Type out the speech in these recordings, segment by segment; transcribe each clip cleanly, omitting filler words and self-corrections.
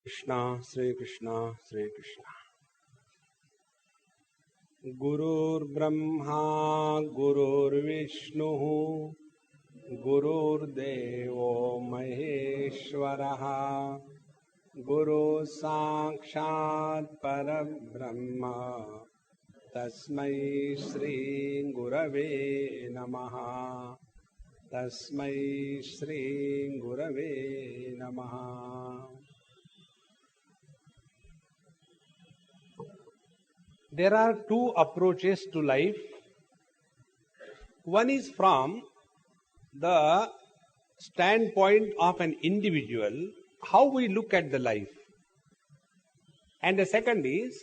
Krishna, Sri Krishna, Sri Krishna. Gurur Brahma, Gurur Vishnu, Gurur Devo Maheshwaraha, Guru Sakshat Parabrahma, Tasmai Shri Gurave Namaha, Tasmai Shri Gurave Namaha. There are two approaches to life. One is from the standpoint of an individual, how we look at the life. And the second is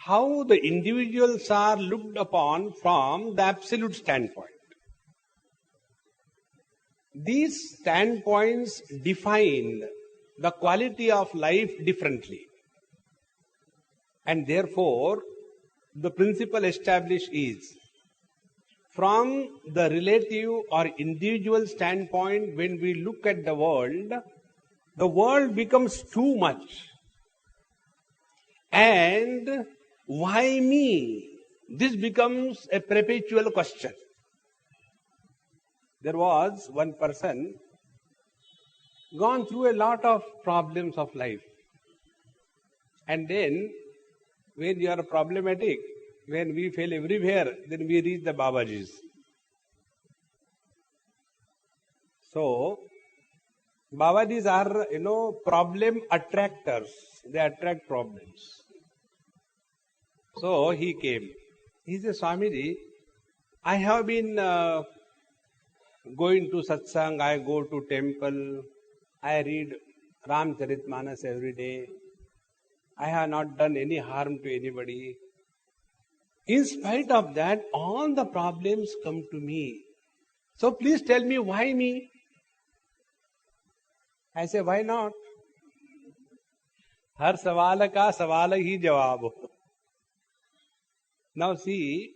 how the individuals are looked upon from the absolute standpoint. These standpoints define the quality of life differently. And therefore, the principle established is, from the relative or individual standpoint, when we look at the world becomes too much. And why me? This becomes a perpetual question. There was one person gone through a lot of problems of life. And then, when you are problematic, when we fail everywhere, then we reach the Babajis. So, Babajis are, problem attractors. They attract problems. So, he came. He said, Swamiji, I have been going to Satsang, I go to temple, I read Ramcharitmanas every day. I have not done any harm to anybody. In spite of that, all the problems come to me. So please tell me, why me? I say, why not? Har sawal ka sawal hi jawab ho. Now see,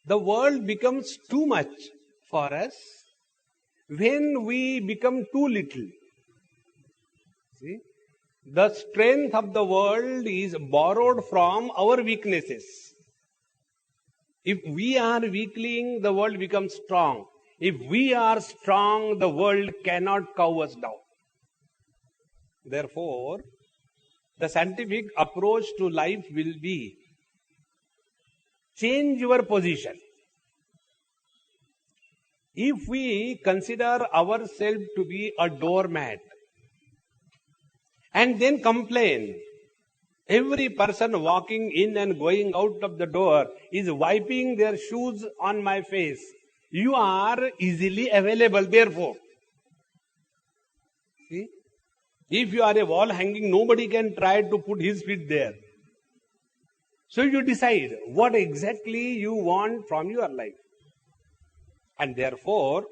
the world becomes too much for us when we become too little. See? The strength of the world is borrowed from our weaknesses. If we are weakling, the world becomes strong. If we are strong, the world cannot cow us down. Therefore, the scientific approach to life will be, change your position. If we consider ourselves to be a doormat, and then complain, every person walking in and going out of the door is wiping their shoes on my face. You are easily available, therefore. See? If you are a wall hanging, nobody can try to put his feet there. So you decide what exactly you want from your life. And therefore,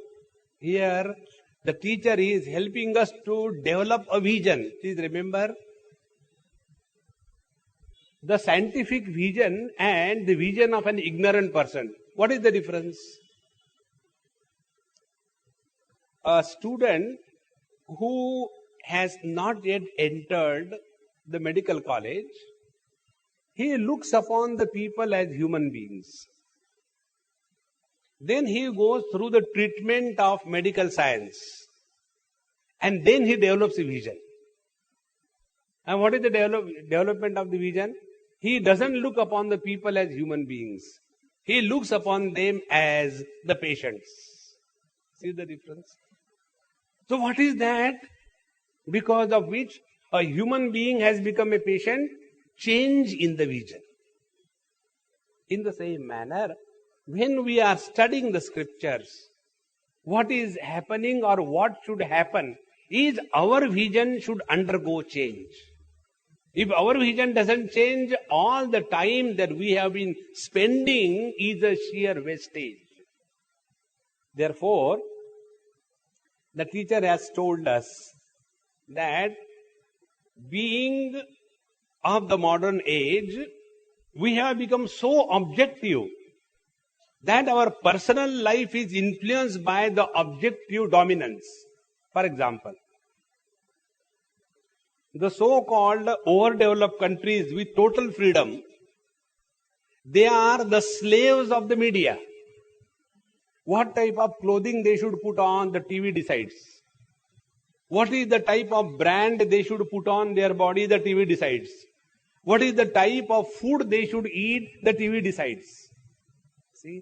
here the teacher is helping us to develop a vision. Please remember, the scientific vision and the vision of an ignorant person. What is the difference? A student who has not yet entered the medical college, he looks upon the people as human beings. Then he goes through the treatment of medical science. And then he develops a vision. And what is the development of the vision? He doesn't look upon the people as human beings. He looks upon them as the patients. See the difference? So what is that? Because of which a human being has become a patient? Change in the vision. In the same manner, when we are studying the scriptures, what is happening or what should happen is our vision should undergo change. If our vision doesn't change, all the time that we have been spending is a sheer wastage. Therefore, the teacher has told us that being of the modern age, we have become so objective that our personal life is influenced by the objective dominance. For example, the so-called overdeveloped countries with total freedom, they are the slaves of the media. What type of clothing they should put on, the TV decides. What is the type of brand they should put on their body, the TV decides. What is the type of food they should eat, the TV decides. See?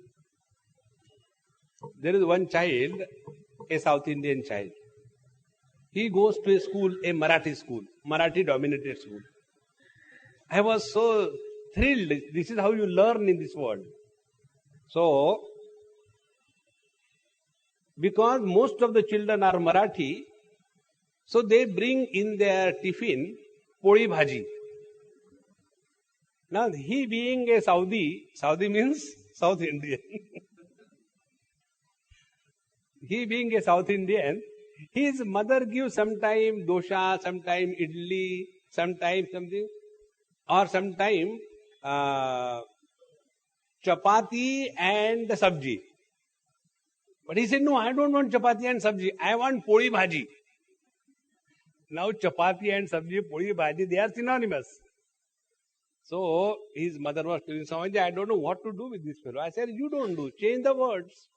There is one child, a South Indian child. He goes to a school, a Marathi dominated school. I was so thrilled. This is how you learn in this world. So, because most of the children are Marathi, so they bring in their tiffin poli bhaji. Now, he being a Saudi means South Indian. He being a South Indian, his mother gives sometime dosha, sometime idli, sometime something, or sometime chapati and sabji. But he said, no, I don't want chapati and sabji. I want poli bhaji. Now chapati and sabji, poli bhaji, they are synonymous. So his mother was telling Swamiji, I don't know what to do with this fellow. I said, you don't do, change the words.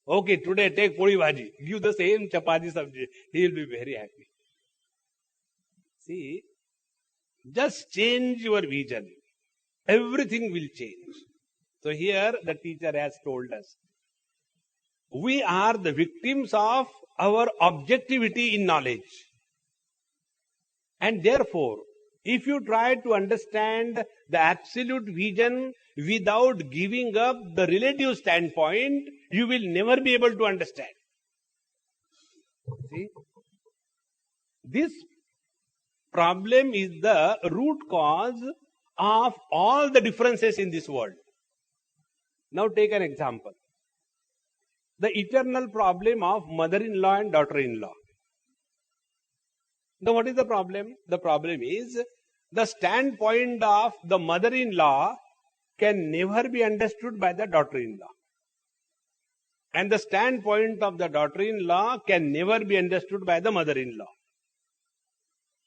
Okay, today take poli bhaji, give the same chapati sabji. He will be very happy. See, just change your vision. Everything will change. So here the teacher has told us, we are the victims of our objectivity in knowledge. And therefore, if you try to understand the absolute vision without giving up the relative standpoint, you will never be able to understand. See? This problem is the root cause of all the differences in this world. Now take an example. The eternal problem of mother-in-law and daughter-in-law. Now what is the problem? The problem is the standpoint of the mother-in-law can never be understood by the daughter-in-law. And the standpoint of the daughter-in-law can never be understood by the mother-in-law.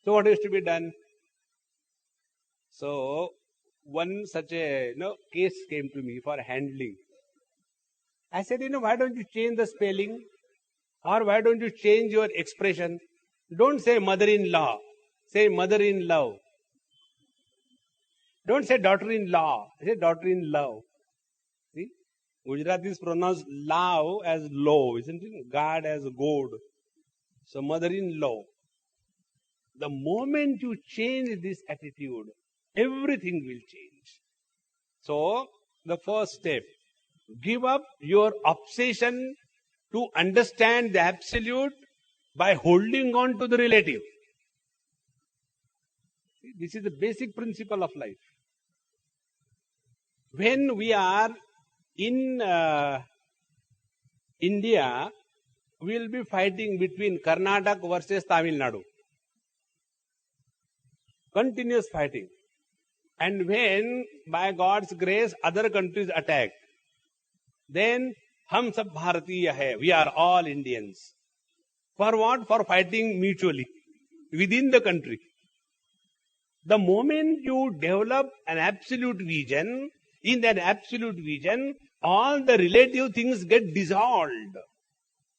So what is to be done? So one such a case came to me for handling. I said, why don't you change the spelling? Or why don't you change your expression? Don't say mother-in-law. Say mother-in-law. Don't say daughter-in-law. Say daughter-in-law. See? Gujarati pronounce law as low, isn't it? God as God. So mother-in-law. The moment you change this attitude, everything will change. So, the first step, give up your obsession to understand the absolute by holding on to the relative. This is the basic principle of life. When we are in India, we will be fighting between Karnataka versus Tamil Nadu. Continuous fighting. And when, by God's grace, other countries attack, then hum sab Bharatiya hai, we are all Indians. For what? For fighting mutually within the country. The moment you develop an absolute vision, in that absolute vision, all the relative things get dissolved.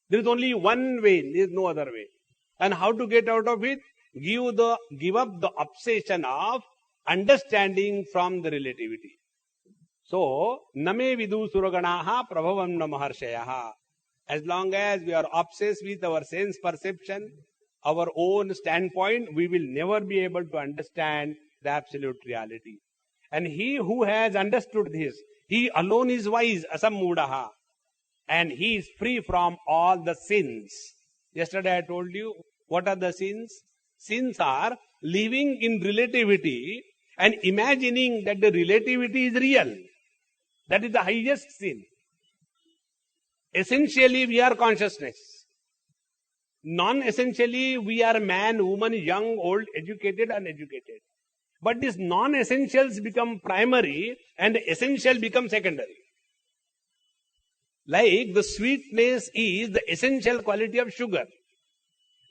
There is only one way, there is no other way. And how to get out of it? Give up the obsession of understanding from the relativity. So, name vidu suraganaha prabhavam namaharshayaha. As long as we are obsessed with our sense perception, our own standpoint, we will never be able to understand the absolute reality. And he who has understood this, he alone is wise, asammudaha. And he is free from all the sins. Yesterday I told you, what are the sins? Sins are living in relativity and imagining that the relativity is real. That is the highest sin. Essentially, we are consciousness. Non-essentially, we are man, woman, young, old, educated, uneducated. But these non-essentials become primary and the essential become secondary. Like the sweetness is the essential quality of sugar.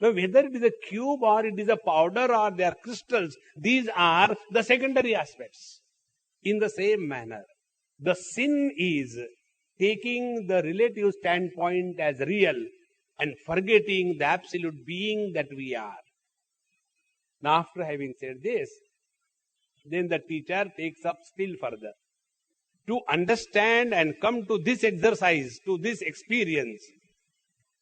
Now, whether it is a cube or it is a powder or they are crystals, these are the secondary aspects. In the same manner, the sin is taking the relative standpoint as real and forgetting the absolute being that we are. Now, after having said this, then the teacher takes up still further. To understand and come to this exercise, to this experience,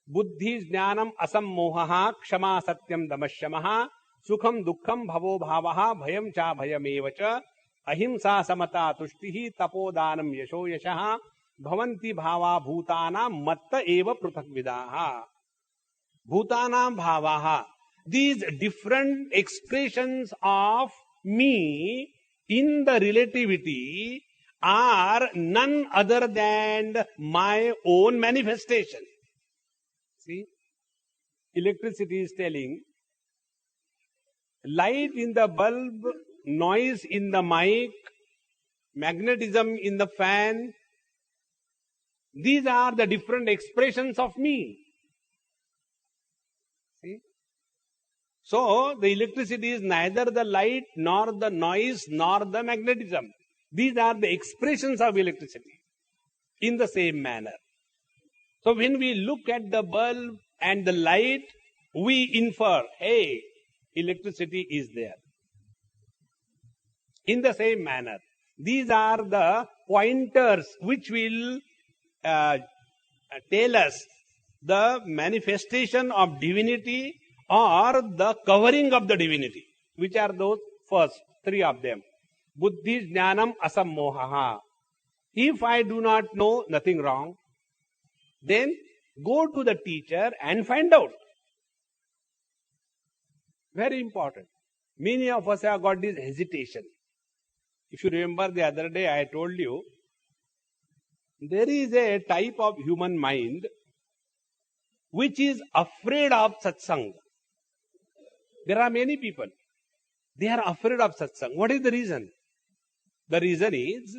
buddhi jnanam asammohaha kshama satyam damashamaha sukham dukkham bhavo bhavaha bhayam cha bhayamevacha ahimsa samata tushtihi tapodanam yasho yashaha bhavanti bhava bhutanam matta eva pruthak vidaha. Bhutanam bhavaha, these different expressions of me in the relativity are none other than my own manifestation. See, electricity is telling, light in the bulb, noise in the mic, magnetism in the fan, these are the different expressions of me. See? So, the electricity is neither the light, nor the noise, nor the magnetism. These are the expressions of electricity in the same manner. So, when we look at the bulb and the light, we infer, hey, electricity is there. In the same manner, these are the pointers which will tell us the manifestation of divinity or the covering of the divinity. Which are those? First, three of them. Buddhi jnanam asammohaha. If I do not know, nothing wrong. Then go to the teacher and find out. Very important. Many of us have got this hesitation. If you remember the other day I told you, there is a type of human mind which is afraid of satsang. There are many people. They are afraid of satsang. What is the reason? The reason is,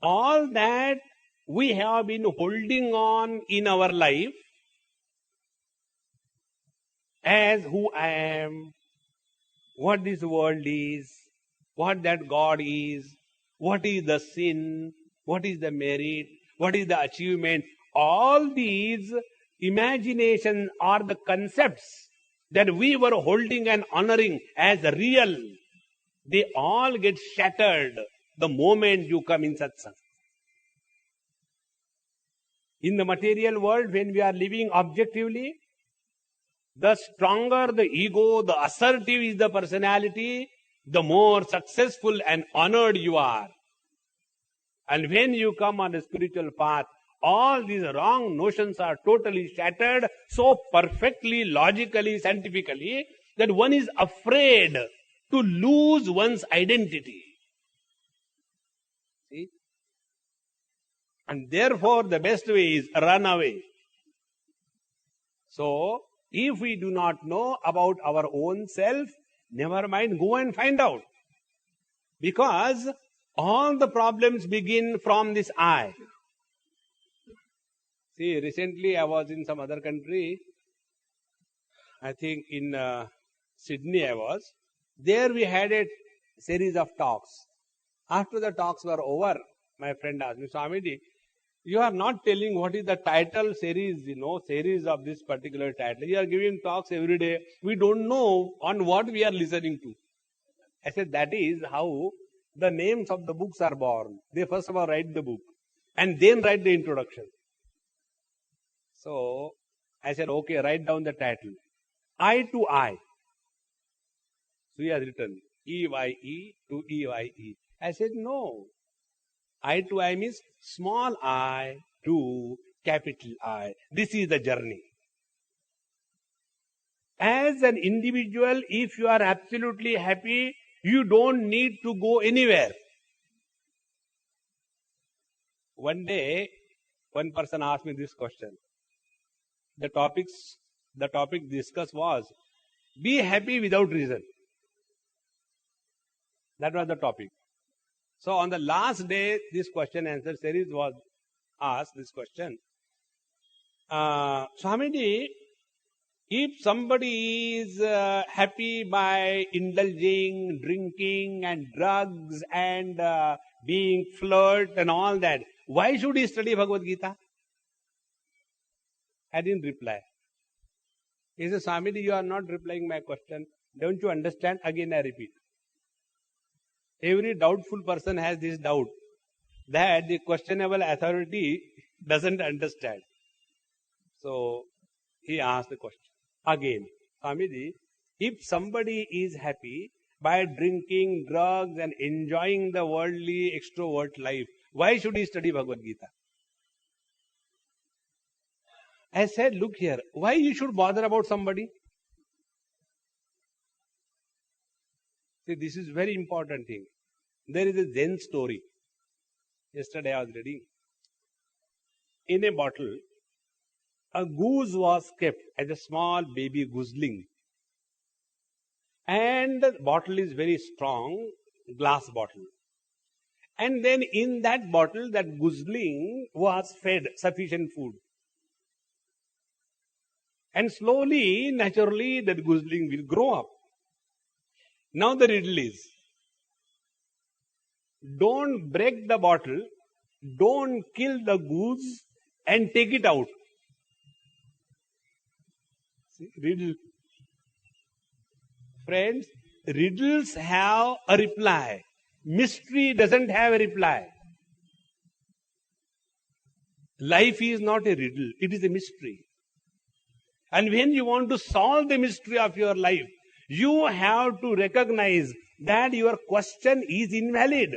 all that we have been holding on in our life as who I am, what this world is, what that God is, what is the sin, what is the merit, what is the achievement, all these imaginations or the concepts that we were holding and honoring as real, they all get shattered the moment you come in satsang. In the material world, when we are living objectively, the stronger the ego, the assertive is the personality, the more successful and honored you are. And when you come on a spiritual path, all these wrong notions are totally shattered so perfectly, logically, scientifically, that one is afraid to lose one's identity. See? And therefore, the best way is run away. So, if we do not know about our own self, never mind, go and find out. Because all the problems begin from this I. See, recently I was in some other country, I think in Sydney I was. There we had a series of talks. After the talks were over, my friend asked me, Swamiji, you are not telling what is the title series, series of this particular title. You are giving talks every day. We don't know on what we are listening to. I said, that is how the names of the books are born. They first of all write the book and then write the introduction. So, I said, okay, write down the title. I to I. So he has written E-Y-E to E-Y-E. I said, no. I to I means small I to capital I. This is the journey. As an individual, if you are absolutely happy, you don't need to go anywhere. One day, one person asked me this question. The topic discussed was, be happy without reason. That was the topic. So on the last day, this question answer series was asked, this question. Swamiji, If somebody is happy by indulging, drinking and drugs and being flirt and all that, why should he study Bhagavad Gita? I didn't reply. He said, Swamiji, you are not replying my question. Don't you understand? Again I repeat. Every doubtful person has this doubt that the questionable authority doesn't understand. So he asked the question again. Swamiji, if somebody is happy by drinking drugs and enjoying the worldly extrovert life, why should he study Bhagavad Gita? I said, look here, why you should bother about somebody? See, this is very important thing. There is a Zen story. Yesterday I was reading. In a bottle, a goose was kept as a small baby gooseling. And the bottle is very strong, glass bottle. And then in that bottle, that gooseling was fed sufficient food. And slowly, naturally, that gooseling will grow up. Now the riddle is, don't break the bottle, don't kill the goose and take it out. See, riddle. Friends, riddles have a reply. Mystery doesn't have a reply. Life is not a riddle, it is a mystery. And when you want to solve the mystery of your life, you have to recognize that your question is invalid.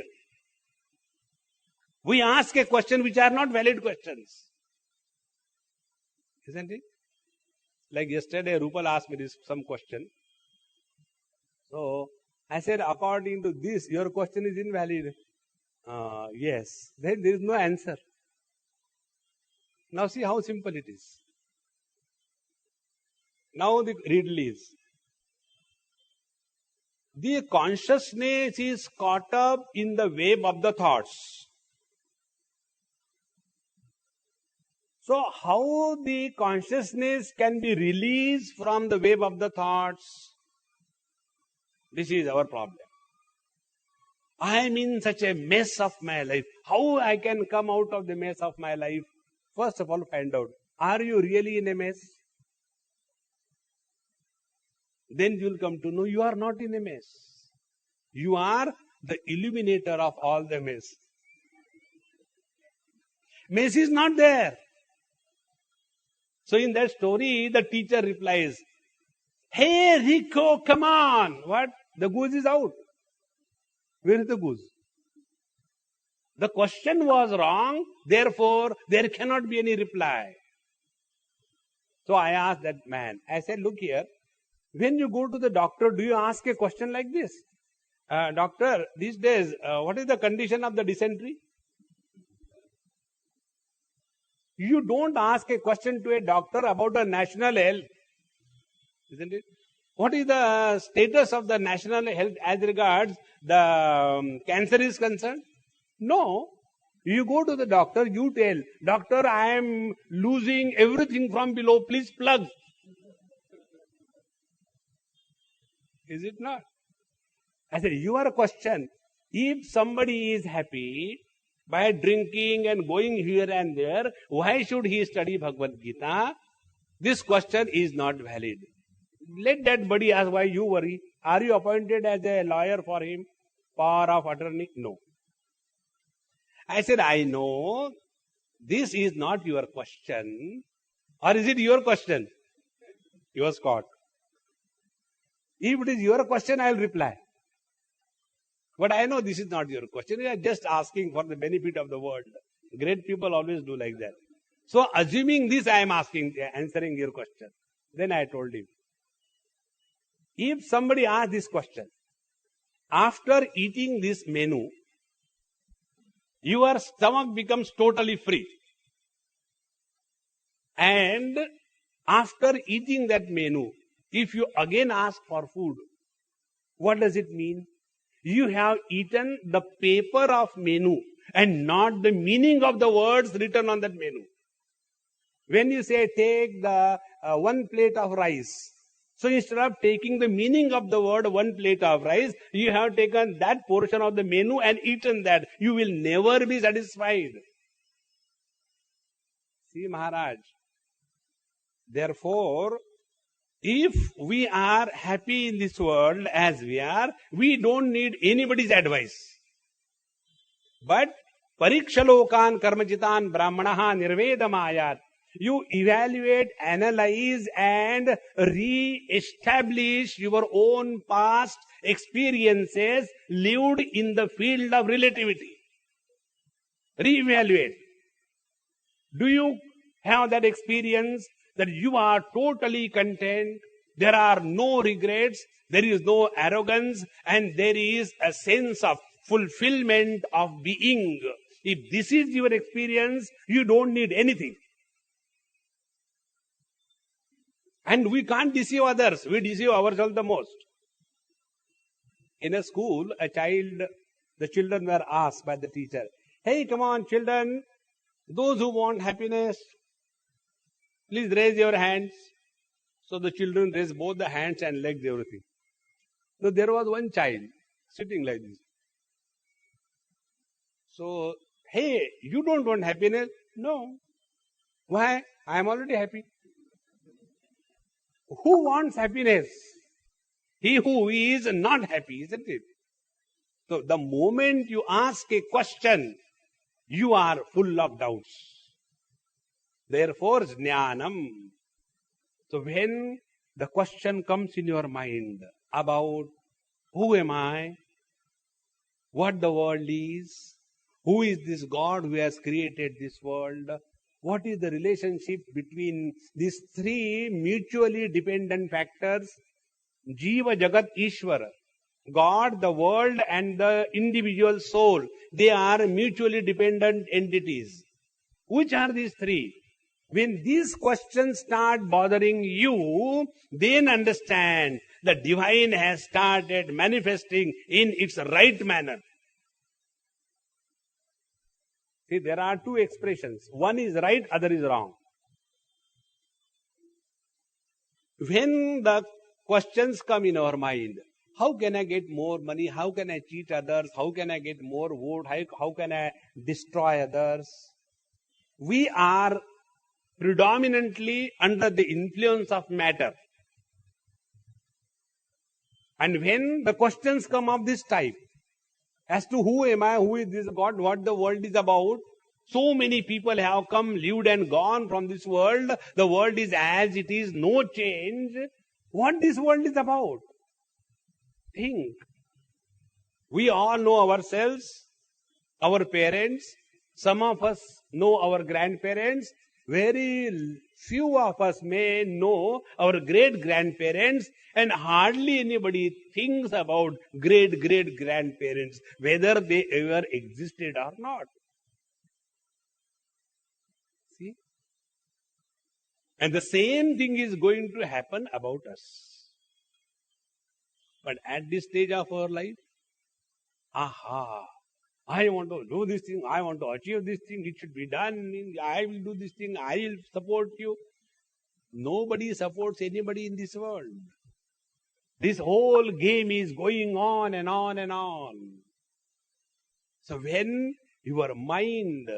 We ask a question which are not valid questions. Isn't it? Like yesterday, Rupal asked me some question. So, I said, according to this, your question is invalid. Yes. Then there is no answer. Now see how simple it is. Now the riddle is, the consciousness is caught up in the web of the thoughts. So how the consciousness can be released from the web of the thoughts? This is our problem. I am in such a mess of my life. How I can come out of the mess of my life? First of all, find out, are you really in a mess? Then you will come to know you are not in a mess. You are the illuminator of all the mess. Mess is not there. So in that story, the teacher replies, hey Rico, come on. What? The goose is out. Where is the goose? The question was wrong, therefore there cannot be any reply. So I asked that man, I said, look here, when you go to the doctor, do you ask a question like this? Doctor, these days, what is the condition of the dysentery? You don't ask a question to a doctor about a national health. Isn't it? What is the status of the national health as regards the cancer is concerned? No. You go to the doctor, you tell, doctor, I am losing everything from below, please plug. Is it not? I said, your question, if somebody is happy by drinking and going here and there, why should he study Bhagavad Gita? This question is not valid. Let that buddy ask, why you worry? Are you appointed as a lawyer for him? Power of attorney? No. I said, I know this is not your question. Or is it your question? You was caught. If it is your question, I will reply. But I know this is not your question. You are just asking for the benefit of the world. Great people always do like that. So assuming this, I am answering your question. Then I told him, if somebody asks this question, after eating this menu, your stomach becomes totally free. And after eating that menu, if you again ask for food, what does it mean? You have eaten the paper of menu and not the meaning of the words written on that menu. When you say take the one plate of rice. So instead of taking the meaning of the word one plate of rice, you have taken that portion of the menu and eaten that. You will never be satisfied. See, Maharaj. Therefore, if we are happy in this world as we are, we don't need anybody's advice. But parikshalokan karmajitan brahmanaha nirvedamayat. You evaluate, analyze and re-establish your own past experiences lived in the field of relativity. Re-evaluate. Do you have that experience that you are totally content? There are no regrets, there is no arrogance, and there is a sense of fulfillment of being. If this is your experience, you don't need anything. And we can't deceive others. We deceive ourselves the most. In a school, the children were asked by the teacher, "Hey, come on, children, those who want happiness, please raise your hands." So the children raised both the hands and legs, everything. So there was one child sitting like this. So, "Hey, you don't want happiness?" "No." "Why? I am already happy." Who wants happiness? He who is not happy, isn't it? So the moment you ask a question, you are full of doubts. Therefore, jnanam. So when the question comes in your mind about who am I, what the world is, who is this God who has created this world, what is the relationship between these three mutually dependent factors? Jiva, Jagat, Ishvara. God, the world and the individual soul. They are mutually dependent entities. Which are these three? When these questions start bothering you, then understand the divine has started manifesting in its right manner. See, there are two expressions. One is right, other is wrong. When the questions come in our mind, how can I get more money? How can I cheat others? How can I get more vote? How can I destroy others? We are predominantly under the influence of matter. And when the questions come of this type, as to who am I, who is this God, what the world is about, so many people have come, lived and gone from this world. The world is as it is, no change. What this world is about? Think. We all know ourselves, our parents. Some of us know our grandparents. Very few of us may know our great-grandparents, and hardly anybody thinks about great-great-grandparents, whether they ever existed or not. See? And the same thing is going to happen about us. But at this stage of our life, I want to do this thing, I want to achieve this thing, it should be done, I will do this thing, I will support you. Nobody supports anybody in this world. This whole game is going on and on and on. So when your mind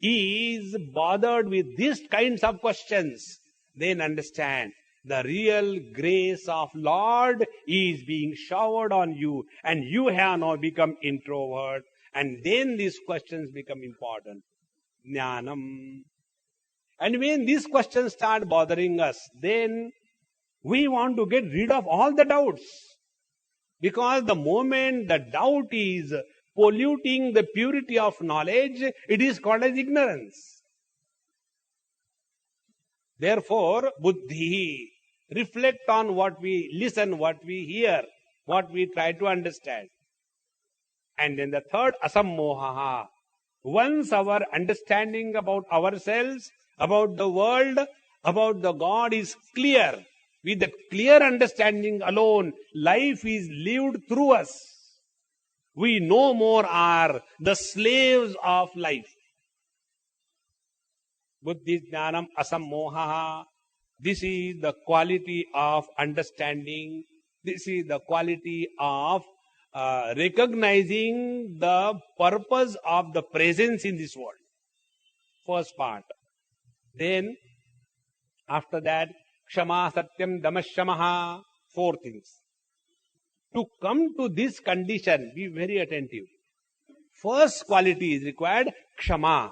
is bothered with these kinds of questions, then understand the real grace of Lord is being showered on you, and you have now become introvert. And then these questions become important. Jnanam. And when these questions start bothering us, then we want to get rid of all the doubts. Because the moment the doubt is polluting the purity of knowledge, it is called as ignorance. Therefore, buddhi, reflect on what we listen, what we hear, what we try to understand. And then the third, asammohaha. Once our understanding about ourselves, about the world, about the God is clear, with the clear understanding alone, life is lived through us. We no more are the slaves of life. Buddhi jnanam asammohaha. This is the quality of understanding. This is the quality of recognizing the purpose of the presence in this world. First part. Then, after that, Kshama, Satyam, Damashamaha. 4 things. To come to this condition, be very attentive. First quality is required, Kshama.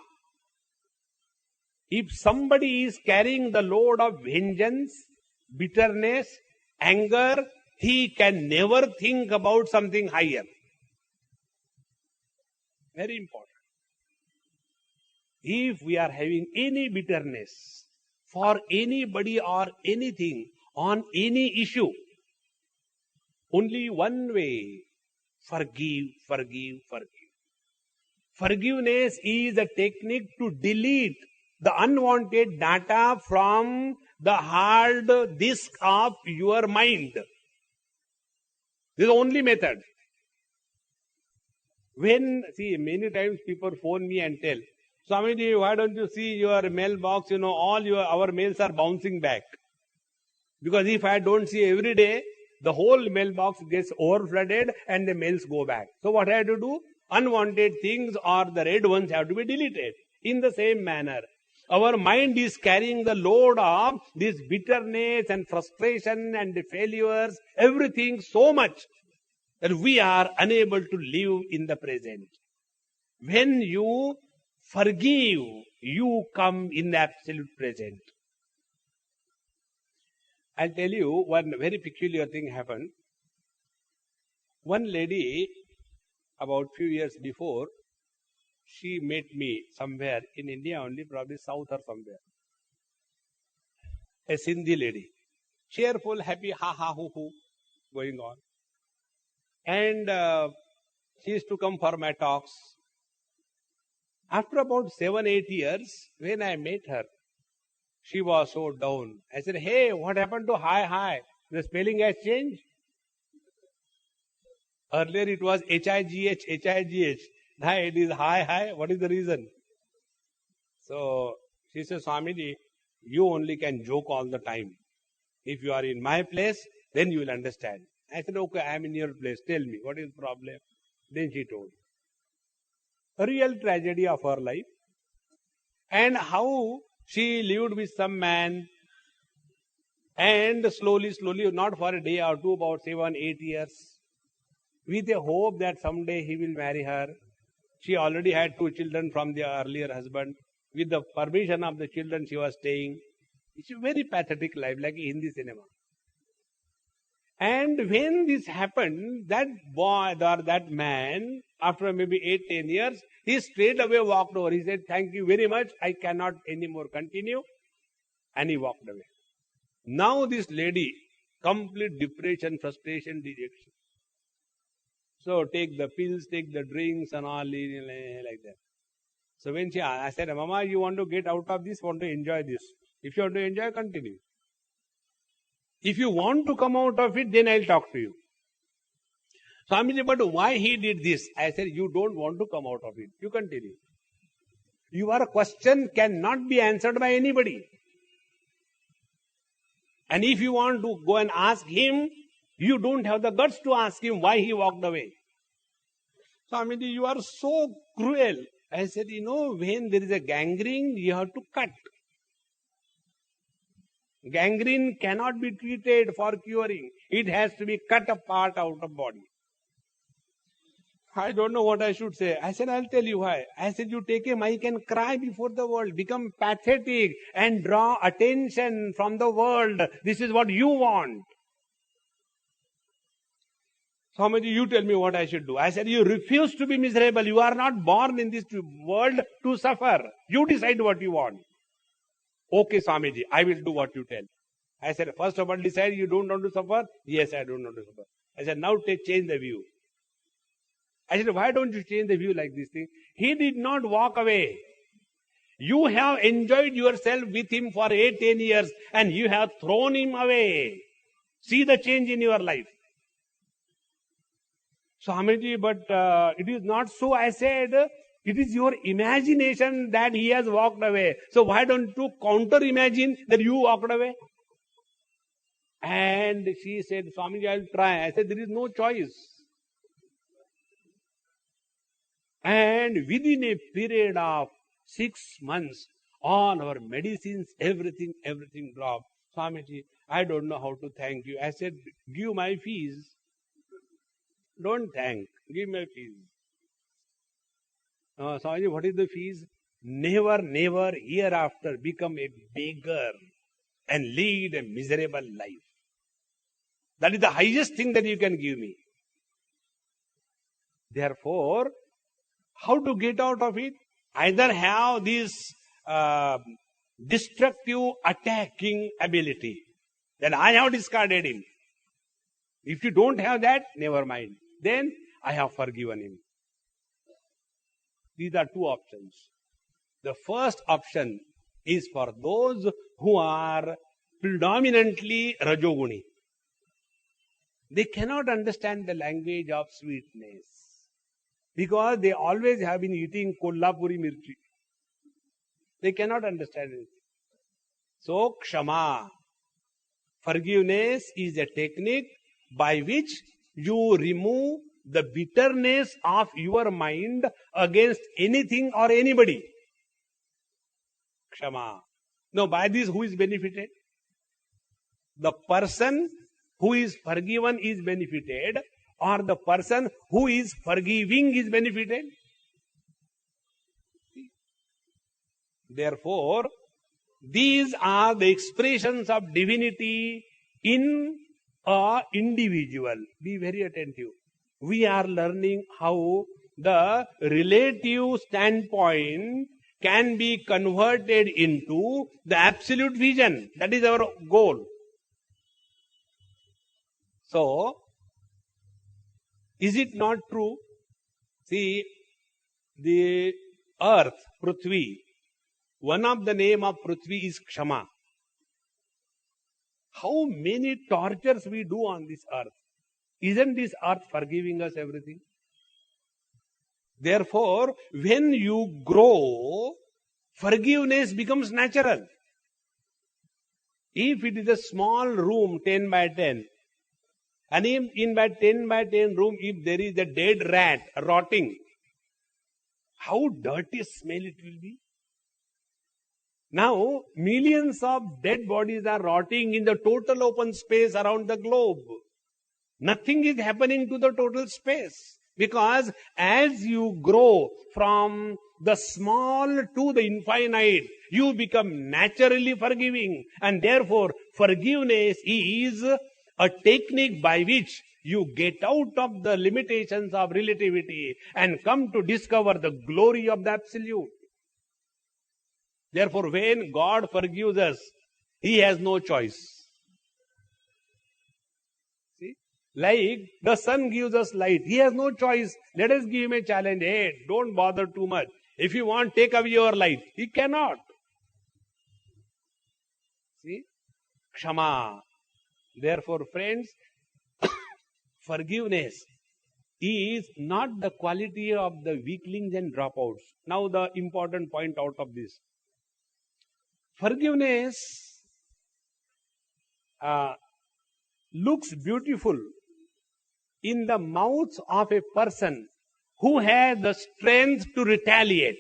If somebody is carrying the load of vengeance, bitterness, anger, he can never think about something higher. Very important. If we are having any bitterness for anybody or anything on any issue, only one way, forgive, forgive, forgive. Forgiveness is a technique to delete the unwanted data from the hard disk of your mind. This is the only method. Many times people phone me and tell, Swamiji, why don't you see your mailbox? Our mails are bouncing back. Because if I don't see every day, the whole mailbox gets overflooded and the mails go back. So what I have to do? Unwanted things or the red ones have to be deleted. In the same manner, our mind is carrying the load of this bitterness and frustration and the failures, everything so much that we are unable to live in the present. When you forgive, you come in the absolute present. I'll tell you one very peculiar thing happened. One lady, about few years before, she met me somewhere in India only, probably south or somewhere. A Sindhi lady. Cheerful, happy, ha ha, hoo hoo, going on. And she used to come for my talks. After about 7-8 years, when I met her, she was so down. I said, hey, what happened to hi, hi? The spelling has changed. Earlier it was H-I-G-H, H-I-G-H. Now it is hi, hi. What is the reason? So she says, Swamiji, you only can joke all the time. If you are in my place, then you will understand. I said, okay, I am in your place. Tell me, what is the problem? Then she told. A real tragedy of her life. And how she lived with some man. And slowly, not for a day or two, about 7-8 years. With a hope that someday he will marry her. She already had 2 children from the earlier husband. With the permission of the children, she was staying. It's a very pathetic life, like in Hindi cinema. And when this happened, that boy or that man, after maybe 8-10 years, he straight away walked over. He said, thank you very much. I cannot anymore continue. And he walked away. Now this lady, complete depression, frustration, dejection. So take the pills, take the drinks and all like that. So when I said, Mama, you want to get out of this, want to enjoy this. If you want to enjoy, continue. If you want to come out of it, then I'll talk to you. Swamiji, but why he did this? I said, you don't want to come out of it. You continue. Your question cannot be answered by anybody. And if you want to go and ask him, you don't have the guts to ask him why he walked away. Swamiji, you are so cruel. I said, when there is a gangrene, you have to cut. Gangrene cannot be treated for curing. It has to be cut apart out of body. I don't know what I should say. I said, I'll tell you why. I said, you take a mic and cry before the world. Become pathetic and draw attention from the world. This is what you want. Swamiji, you tell me what I should do. I said, you refuse to be miserable. You are not born in this world to suffer. You decide what you want. Okay, Swamiji, I will do what you tell. I said, first of all, decide you don't want to suffer. Yes, I don't want to suffer. I said, now change the view. I said, why don't you change the view like this thing? He did not walk away. You have enjoyed yourself with him for 8-10 years and you have thrown him away. See the change in your life. Swamiji, but it is not so. I said, it is your imagination that he has walked away. So why don't you counter imagine that you walked away? And she said, Swamiji, I will try. I said, there is no choice. And within a period of 6 months, all our medicines, everything dropped. Swamiji, I don't know how to thank you. I said, give my fees. Don't thank. Give my fees. Swamiji, what is the fees? Never hereafter become a beggar and lead a miserable life. That is the highest thing that you can give me. Therefore, how to get out of it? Either have this destructive attacking ability. Then I have discarded him. If you don't have that, never mind. Then I have forgiven him. These are two options. The first option is for those who are predominantly Rajoguni. They cannot understand the language of sweetness because they always have been eating Kolhapuri mirchi. They cannot understand it. So, Kshama, forgiveness is a technique by which you remove the bitterness of your mind against anything or anybody. Kshama. Now, by this, who is benefited? The person who is forgiven is benefited, or the person who is forgiving is benefited. Therefore, these are the expressions of divinity in an individual. Be very attentive. We are learning how the relative standpoint can be converted into the absolute vision. That is our goal. So, is it not true? See, the earth, Prithvi, one of the name of Prithvi is Kshama. How many tortures we do on this earth? Isn't this earth forgiving us everything? Therefore, when you grow, forgiveness becomes natural. If it is a small room, 10 by 10, and in that 10 by 10 room, if there is a dead rat rotting, how dirty smell it will be? Now, millions of dead bodies are rotting in the total open space around the globe. Nothing is happening to the total space. Because as you grow from the small to the infinite, you become naturally forgiving. And therefore, forgiveness is a technique by which you get out of the limitations of relativity and come to discover the glory of the Absolute. Therefore, when God forgives us, He has no choice. See? Like the sun gives us light. He has no choice. Let us give Him a challenge. Hey, don't bother too much. If you want, take away your light. He cannot. See? Kshama. Therefore, friends, forgiveness is not the quality of the weaklings and dropouts. Now the important point out of this. Forgiveness looks beautiful in the mouth of a person who has the strength to retaliate.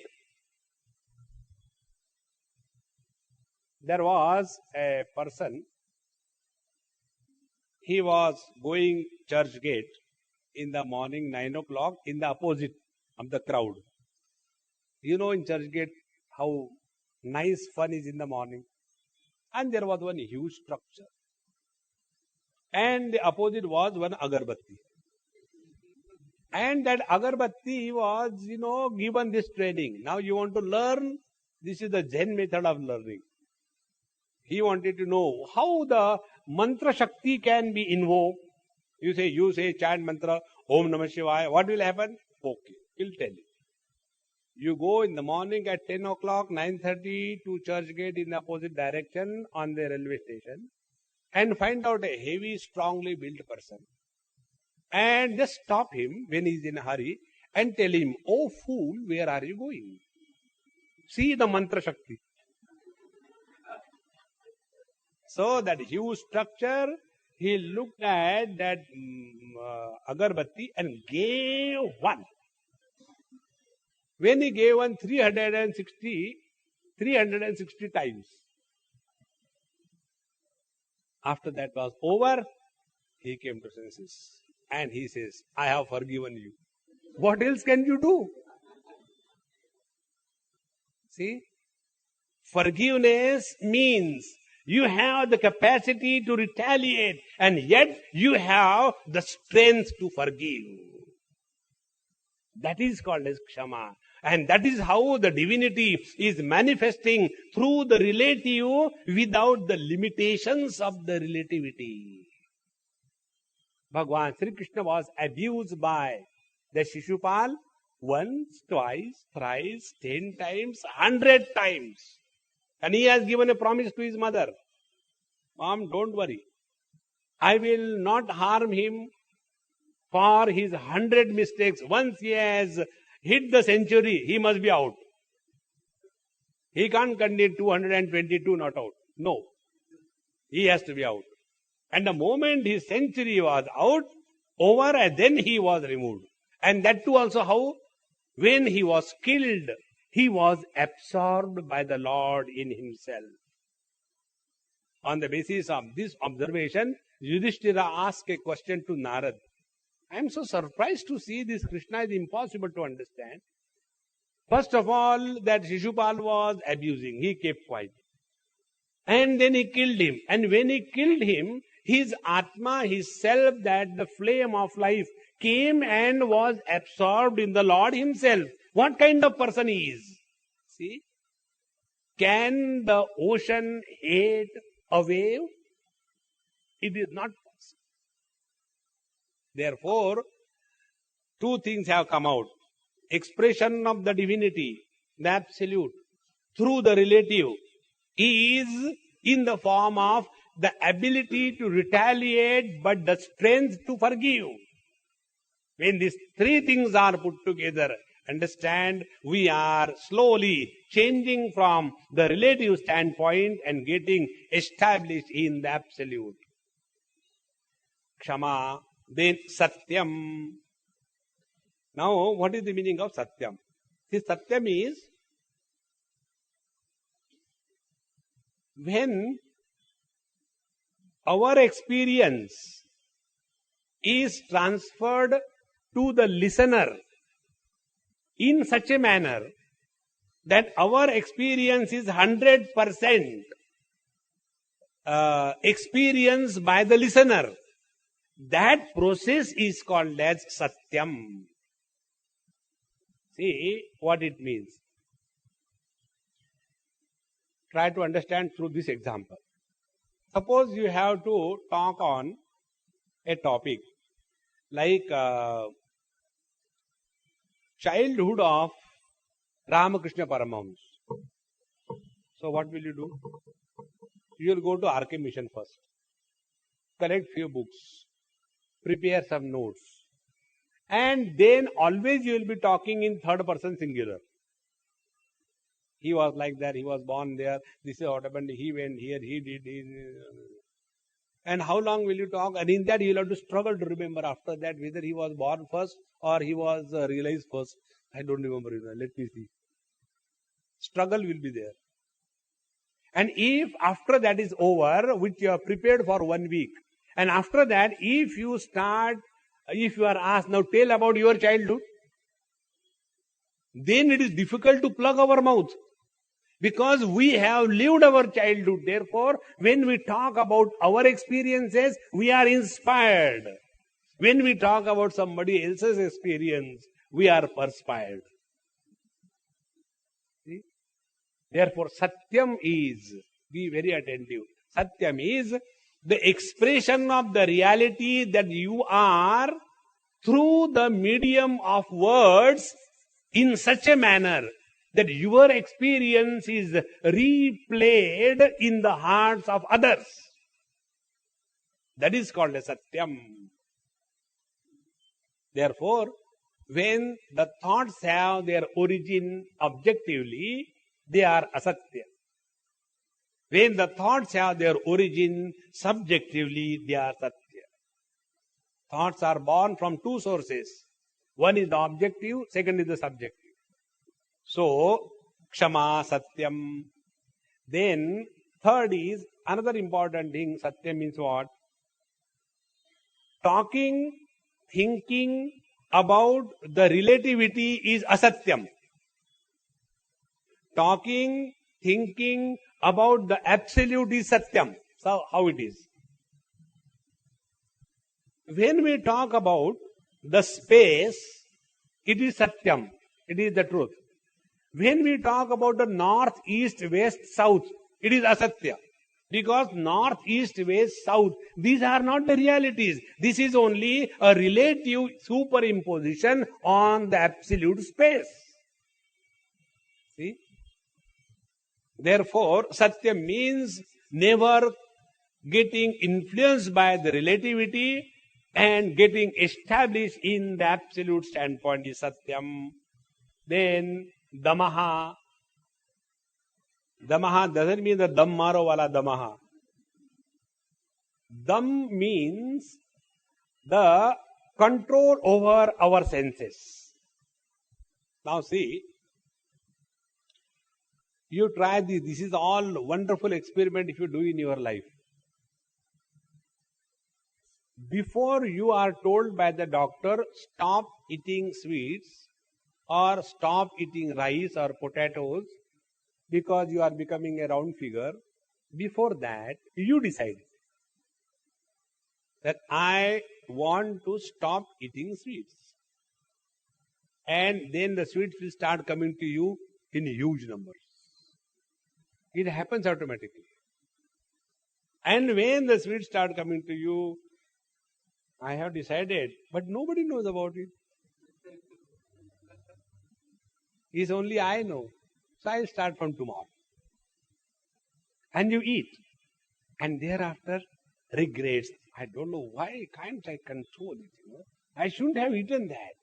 There was a person, he was going church gate in the morning 9 o'clock in the opposite of the crowd. You know in church gate how nice fun is in the morning. And there was one huge structure. And the opposite was one agarbatti. And that agarbatti was, given this training. Now you want to learn, this is the Zen method of learning. He wanted to know how the mantra shakti can be invoked. You say, chant mantra, Om Namah Shivaya. What will happen? Okay, he'll tell you. You go in the morning at 10 o'clock, 9:30 to church gate in the opposite direction on the railway station and find out a heavy, strongly built person. And just stop him when he is in a hurry and tell him, oh fool, where are you going? See the mantra shakti. So that huge structure he looked at that agarbatti and gave one. When he gave one 360 times. After that was over, he came to senses. And he says, I have forgiven you. What else can you do? See? Forgiveness means you have the capacity to retaliate, and yet you have the strength to forgive. That is called as Kshama. And that is how the divinity is manifesting through the relative without the limitations of the relativity. Bhagavan Sri Krishna was abused by the Shishupal once, twice, thrice, 10 times, 100 times. And he has given a promise to his mother. Mom, don't worry. I will not harm him for his 100 mistakes. Once he has hit the century, he must be out. He can't continue 222 not out. No. He has to be out. And the moment his century was out, over, and then he was removed. And that too also how? When he was killed, he was absorbed by the Lord in himself. On the basis of this observation, Yudhishthira asked a question to Narad. I am so surprised to see this Krishna is impossible to understand. First of all, that Shishupal was abusing. He kept quiet. And then he killed him. And when he killed him, his Atma, his self, that the flame of life, came and was absorbed in the Lord himself. What kind of person he is? See? Can the ocean hate a wave? It is not possible. Therefore, two things have come out. Expression of the divinity, the absolute, through the relative, is in the form of the ability to retaliate but the strength to forgive. When these three things are put together, understand, we are slowly changing from the relative standpoint and getting established in the absolute. Kshama, then Satyam. Now, what is the meaning of Satyam? See, Satyam is when our experience is transferred to the listener in such a manner that our experience is 100% experienced by the listener. That process is called as Satyam. See what it means. Try to understand through this example. Suppose you have to talk on a topic like childhood of Ramakrishna Paramahamsa. So what will you do? You will go to RK Mission first. Collect few books. Prepare some notes. And then always you will be talking in third person singular. He was like that, he was born there, this is what happened, he went here, he did. And how long will you talk? And in that you will have to struggle to remember after that whether he was born first or he was realized first. I don't remember. Let me see. Struggle will be there. And if after that is over, which you are prepared for 1 week, and after that, if you are asked, now tell about your childhood, then it is difficult to plug our mouth. Because we have lived our childhood. Therefore, when we talk about our experiences, we are inspired. When we talk about somebody else's experience, we are perspired. See? Therefore, Satyam is, be very attentive, Satyam is the expression of the reality that you are through the medium of words in such a manner that your experience is replayed in the hearts of others. That is called a Satyam. Therefore, when the thoughts have their origin objectively, they are asatya. When the thoughts have their origin, subjectively they are Satya. Thoughts are born from two sources. One is the objective, second is the subjective. So, Kshama, Satyam. Then, third is, another important thing, Satyam means what? Talking, thinking about the relativity is Asatyam. Talking, thinking about the absolute is Satyam. So, how it is? When we talk about the space, it is Satyam. It is the truth. When we talk about the north, east, west, south, it is Asatya. Because north, east, west, south, these are not the realities. This is only a relative superimposition on the absolute space. See? Therefore, Satya means never getting influenced by the relativity and getting established in the absolute standpoint is Satyam. Then Damaha. Damaha doesn't mean the dam maro wala damaha. Dam means the control over our senses. Now see, you try this. This is all wonderful experiment if you do in your life. Before you are told by the doctor, stop eating sweets or stop eating rice or potatoes because you are becoming a round figure, before that, you decide that I want to stop eating sweets. And then the sweets will start coming to you in huge numbers. It happens automatically. And when the sweets start coming to you, I have decided, but nobody knows about it. It's only I know. So I'll start from tomorrow. And you eat. And thereafter, regrets. I don't know why can't I control it. I shouldn't have eaten that.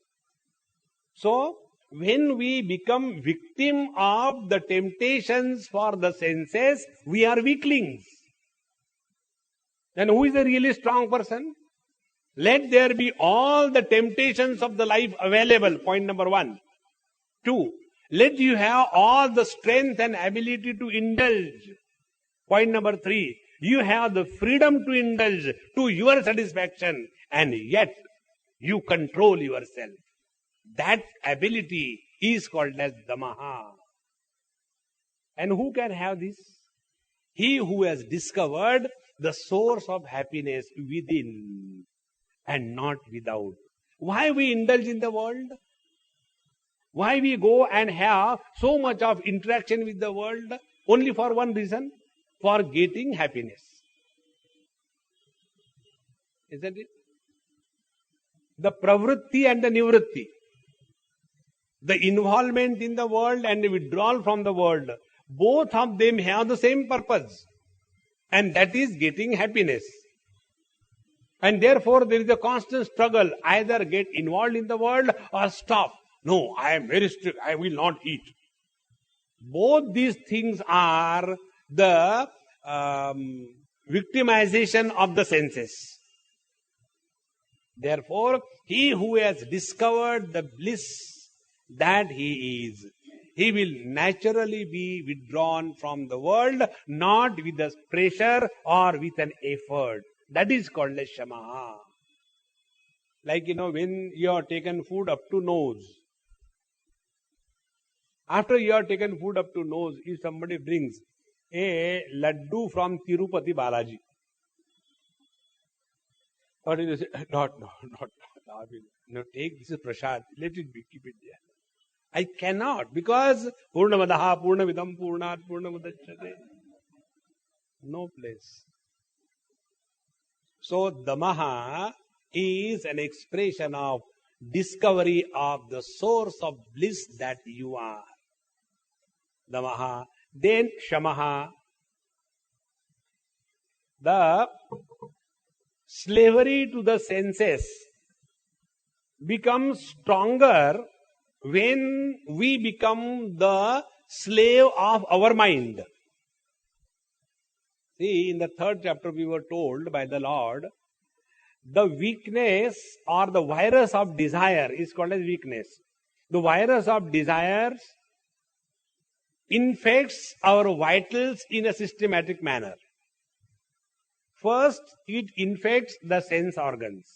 So, when we become victim of the temptations for the senses, we are weaklings. Then who is the really strong person? Let there be all the temptations of the life available, point number 1. 2, let you have all the strength and ability to indulge. Point number 3, you have the freedom to indulge to your satisfaction, and yet you control yourself. That ability is called as Damaha. And who can have this? He who has discovered the source of happiness within and not without. Why we indulge in the world? Why we go and have so much of interaction with the world? Only for one reason, for getting happiness. Isn't it? The pravritti and the nivritti, the involvement in the world and the withdrawal from the world, both of them have the same purpose, and that is getting happiness. And therefore there is a constant struggle, either get involved in the world or stop. No, I am very strict, I will not eat. Both these things are the victimization of the senses. Therefore, he who has discovered the bliss that he is, he will naturally be withdrawn from the world, not with a pressure or with an effort. That is called as Shamaha. Like, when you are taken food up to nose. After you are taken food up to nose, if somebody brings a laddu from Tirupati Balaji, or you say, not, take this is prasad, let it be, keep it there. I cannot, because Purnamadaha, Purnavidam, Purnat, Purnamadachyate. No place. So, Damaha is an expression of discovery of the source of bliss that you are. Damaha. Then Shamaha. The slavery to the senses becomes stronger when we become the slave of our mind. See, in the third chapter we were told by the Lord, the weakness or the virus of desire is called as weakness. The virus of desires infects our vitals in a systematic manner. First, it infects the sense organs.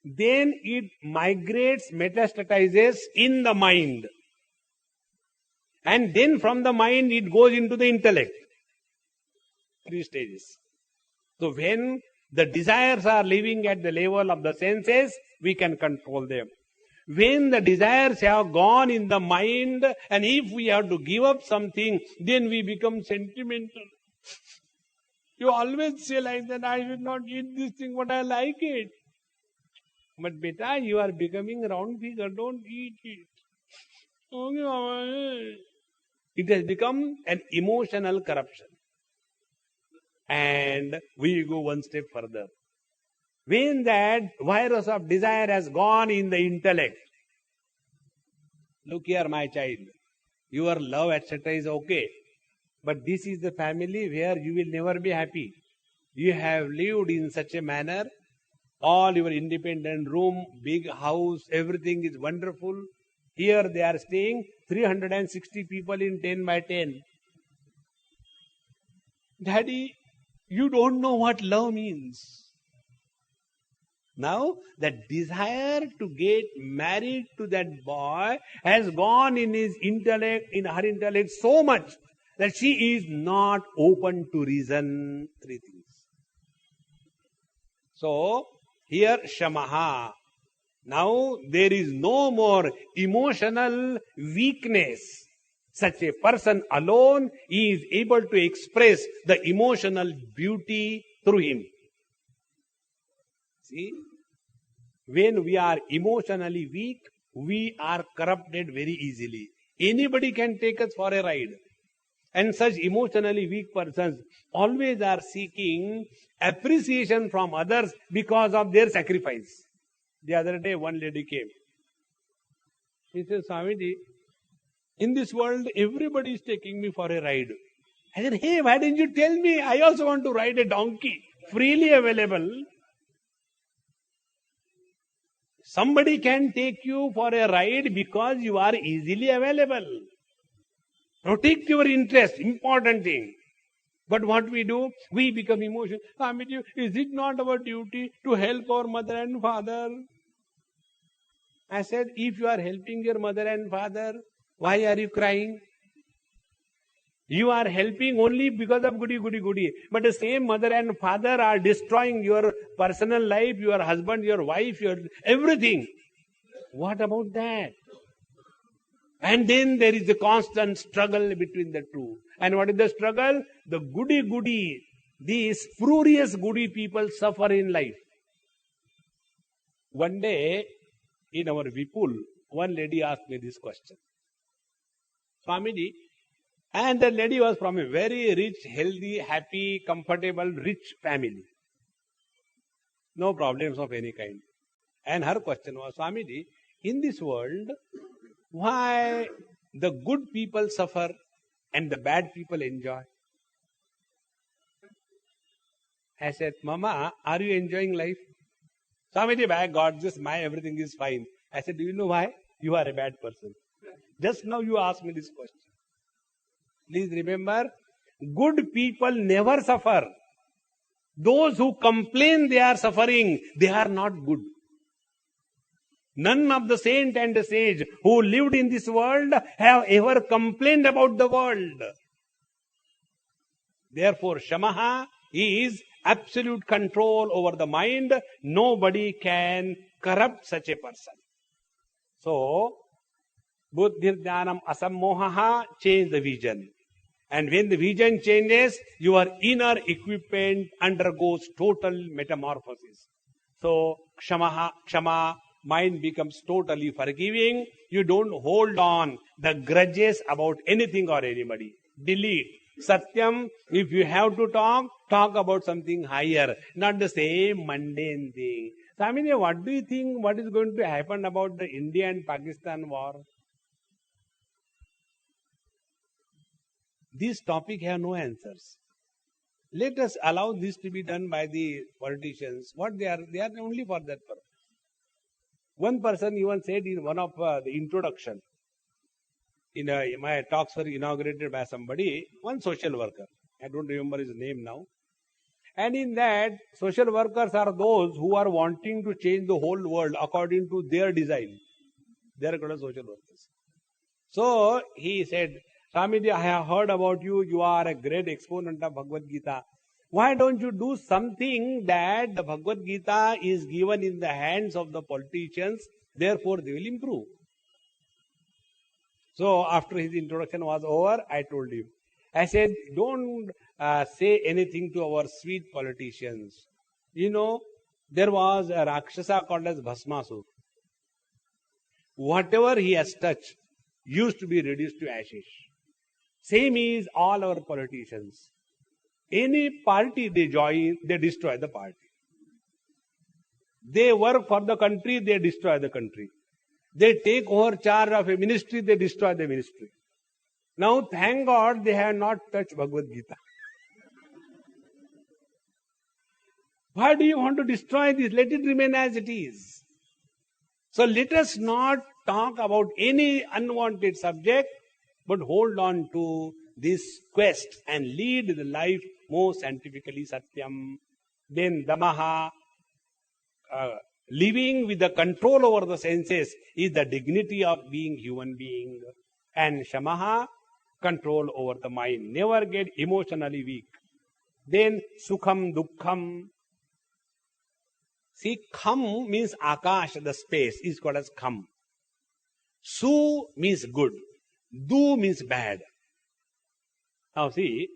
Then it migrates, metastatizes in the mind. And then from the mind it goes into the intellect. 3 stages. So when the desires are living at the level of the senses, we can control them. When the desires have gone in the mind, and if we have to give up something, then we become sentimental. You always say like that, I will not eat this thing, but I like it. But beta, you are becoming round figure, don't eat it. It has become an emotional corruption. And we go one step further. When that virus of desire has gone in the intellect, look here, my child, your love, etc. is okay. But this is the family where you will never be happy. You have lived in such a manner, all your independent room, big house, everything is wonderful. Here they are staying 360 people in 10 by 10. Daddy, you don't know what love means. Now, that desire to get married to that boy has gone in his intellect, in her intellect so much that she is not open to reason. 3 things. So, here Shamaha. Now, there is no more emotional weakness. Such a person alone is able to express the emotional beauty through him. See, when we are emotionally weak, we are corrupted very easily. Anybody can take us for a ride. And such emotionally weak persons always are seeking appreciation from others because of their sacrifice. The other day, one lady came. She said, Swamiji, in this world, everybody is taking me for a ride. I said, hey, why didn't you tell me? I also want to ride a donkey, freely available. Somebody can take you for a ride because you are easily available. Protect your interest, important thing. But what we do, we become emotional. Swamiji, is it not our duty to help our mother and father? I said, if you are helping your mother and father, why are you crying? You are helping only because of goody. But the same mother and father are destroying your personal life, your husband, your wife, your everything. What about that? And then there is a constant struggle between the two. And what is the struggle? The goody, these spurious goody people suffer in life. One day, in our Vipul, one lady asked me this question. Swamiji, and the lady was from a very rich, healthy, happy, comfortable, rich family. No problems of any kind. And her question was, Swamiji, in this world, why the good people suffer and the bad people enjoy? I said, Mama, are you enjoying life? Swamiji, by God, just everything is fine. I said, do you know why? You are a bad person. Just now you asked me this question. Please remember, good people never suffer. Those who complain they are suffering, they are not good. None of the saint and the sage who lived in this world have ever complained about the world. Therefore, Shamaha is absolute control over the mind. Nobody can corrupt such a person. So, Buddhir Jnanam Asammohaha, change the vision. And when the vision changes, your inner equipment undergoes total metamorphosis. So, Kshama, mind becomes totally forgiving. You don't hold on the grudges about anything or anybody. Delete. Satyam, if you have to talk about something higher, not the same mundane thing. Swamiji, what do you think, what is going to happen about the India and Pakistan war? This topic have no answers. Let us allow this to be done by the politicians. What they are only for that purpose. One person even said in one of the introduction, my talks were inaugurated by somebody, one social worker. I don't remember his name now. And in that, social workers are those who are wanting to change the whole world according to their design. They are called social workers. So he said, Swamiji, I have heard about you. You are a great exponent of Bhagavad Gita. Why don't you do something that the Bhagavad Gita is given in the hands of the politicians, therefore they will improve. So after his introduction was over, I told him, I said, don't say anything to our sweet politicians. You know, there was a Rakshasa called as Bhasmasur. Whatever he has touched used to be reduced to ashes. Same is all our politicians. Any party they join, they destroy the party. They work for the country, they destroy the country. They take over charge of a ministry, they destroy the ministry. Now, thank God they have not touched Bhagavad Gita. Why do you want to destroy this? Let it remain as it is. So let us not talk about any unwanted subject, but hold on to this quest and lead the life more scientifically, Satyam. Then Damaha, living with the control over the senses, is the dignity of being human being. And Shamaha, control over the mind. Never get emotionally weak. Then Sukham, Dukkham. See, Kham means Akash, the space, is called as Kham. Su means good. Du means bad. Now see,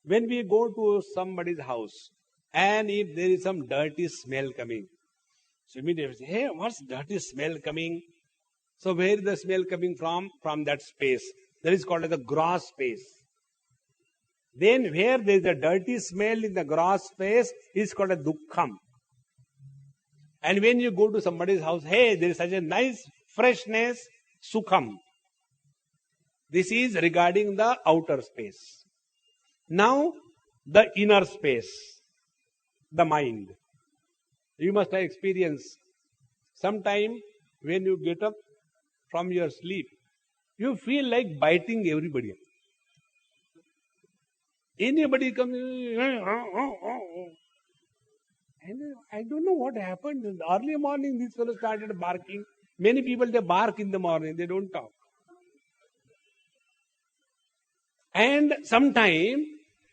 when we go to somebody's house, and if there is some dirty smell coming, so immediately say, hey, what's dirty smell coming? So where is the smell coming from? From that space. That is called as the gross space. Then where there is a dirty smell in the gross space is called a dukkham. And when you go to somebody's house, hey, there is such a nice freshness, sukham. This is regarding the outer space. Now, the inner space, the mind. You must have experienced sometime when you get up from your sleep, you feel like biting everybody. Anybody comes, and I don't know what happened. In the early morning, this fellow started barking. Many people, they bark in the morning, they don't talk. And sometime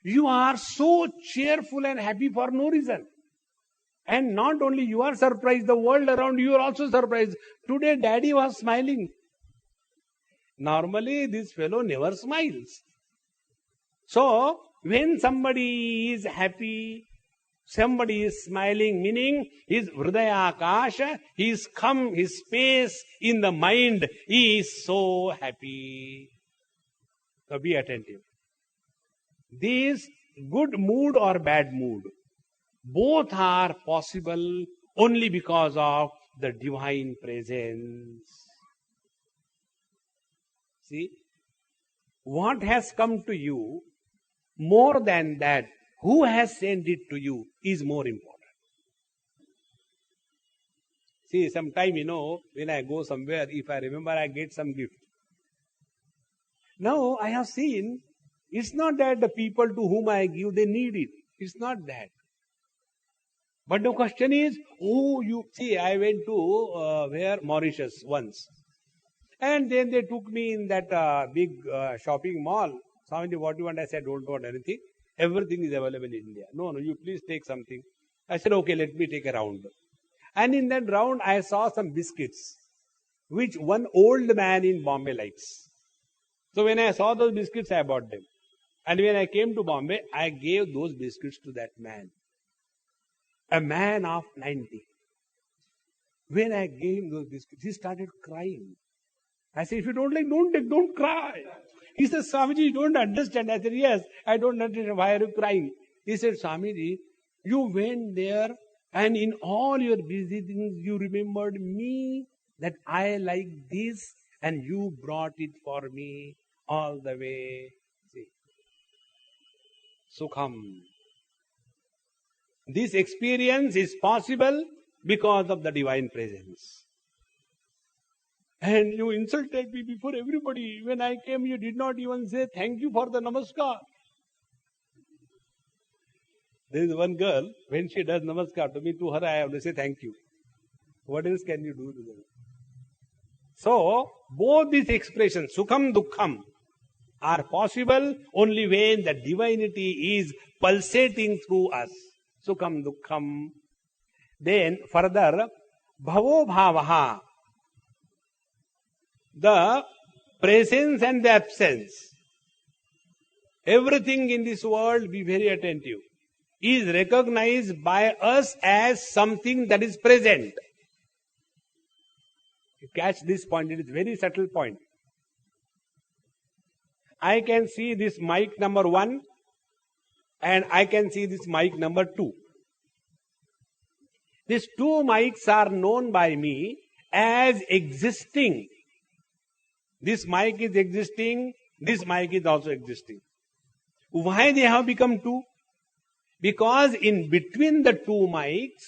you are so cheerful and happy for no reason. And not only you are surprised, the world around you are also surprised. Today daddy was smiling. Normally this fellow never smiles. So when somebody is happy, somebody is smiling, meaning his Hridaya Akasha, his space in the mind, he is so happy. So be attentive. This good mood or bad mood, both are possible only because of the divine presence. See, what has come to you, more than that, who has sent it to you is more important. See, sometime, when I go somewhere, if I remember, I get some gift. Now, I have seen, it's not that the people to whom I give, they need it. It's not that. But the question is, I went to Mauritius once. And then they took me in that big shopping mall. Swamiji, what do you want? I said, don't want anything. Everything is available in India. No, you please take something. I said, okay, let me take a round. And in that round, I saw some biscuits, which one old man in Bombay likes. So when I saw those biscuits, I bought them. And when I came to Bombay, I gave those biscuits to that man. A man of 90. When I gave him those biscuits, he started crying. I said, if you don't like, don't take, don't cry. He said, Swamiji, you don't understand. I said, yes, I don't understand. Why are you crying? He said, Swamiji, you went there and in all your busy things, you remembered me, that I like this, and you brought it for me all the way. See. Sukham. This experience is possible because of the divine presence. And you insulted me before everybody. When I came, you did not even say thank you for the namaskar. There is one girl, when she does namaskar to me, to her I have to say thank you. What else can you do to them? So, both these expressions, Sukham, Dukkham, are possible only when the divinity is pulsating through us. Sukham, Dukkham. Then further, Bhavo Bhavaha, the presence and the absence. Everything in this world, be very attentive, is recognized by us as something that is present. You catch this point, it is a very subtle point. I can see this mic number 1 and I can see this mic number 2. These two mics are known by me as existing. This mic is existing, this mic is also existing. Why they have become two? Because in between the two mics,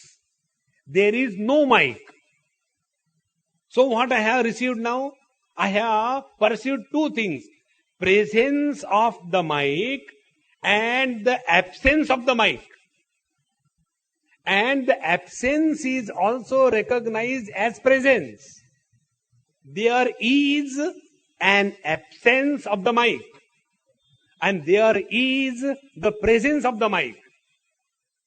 there is no mic. So what I have received now? I have perceived two things. Presence of the mic and the absence of the mic. And the absence is also recognized as presence. There is an absence of the mic. And there is the presence of the mic.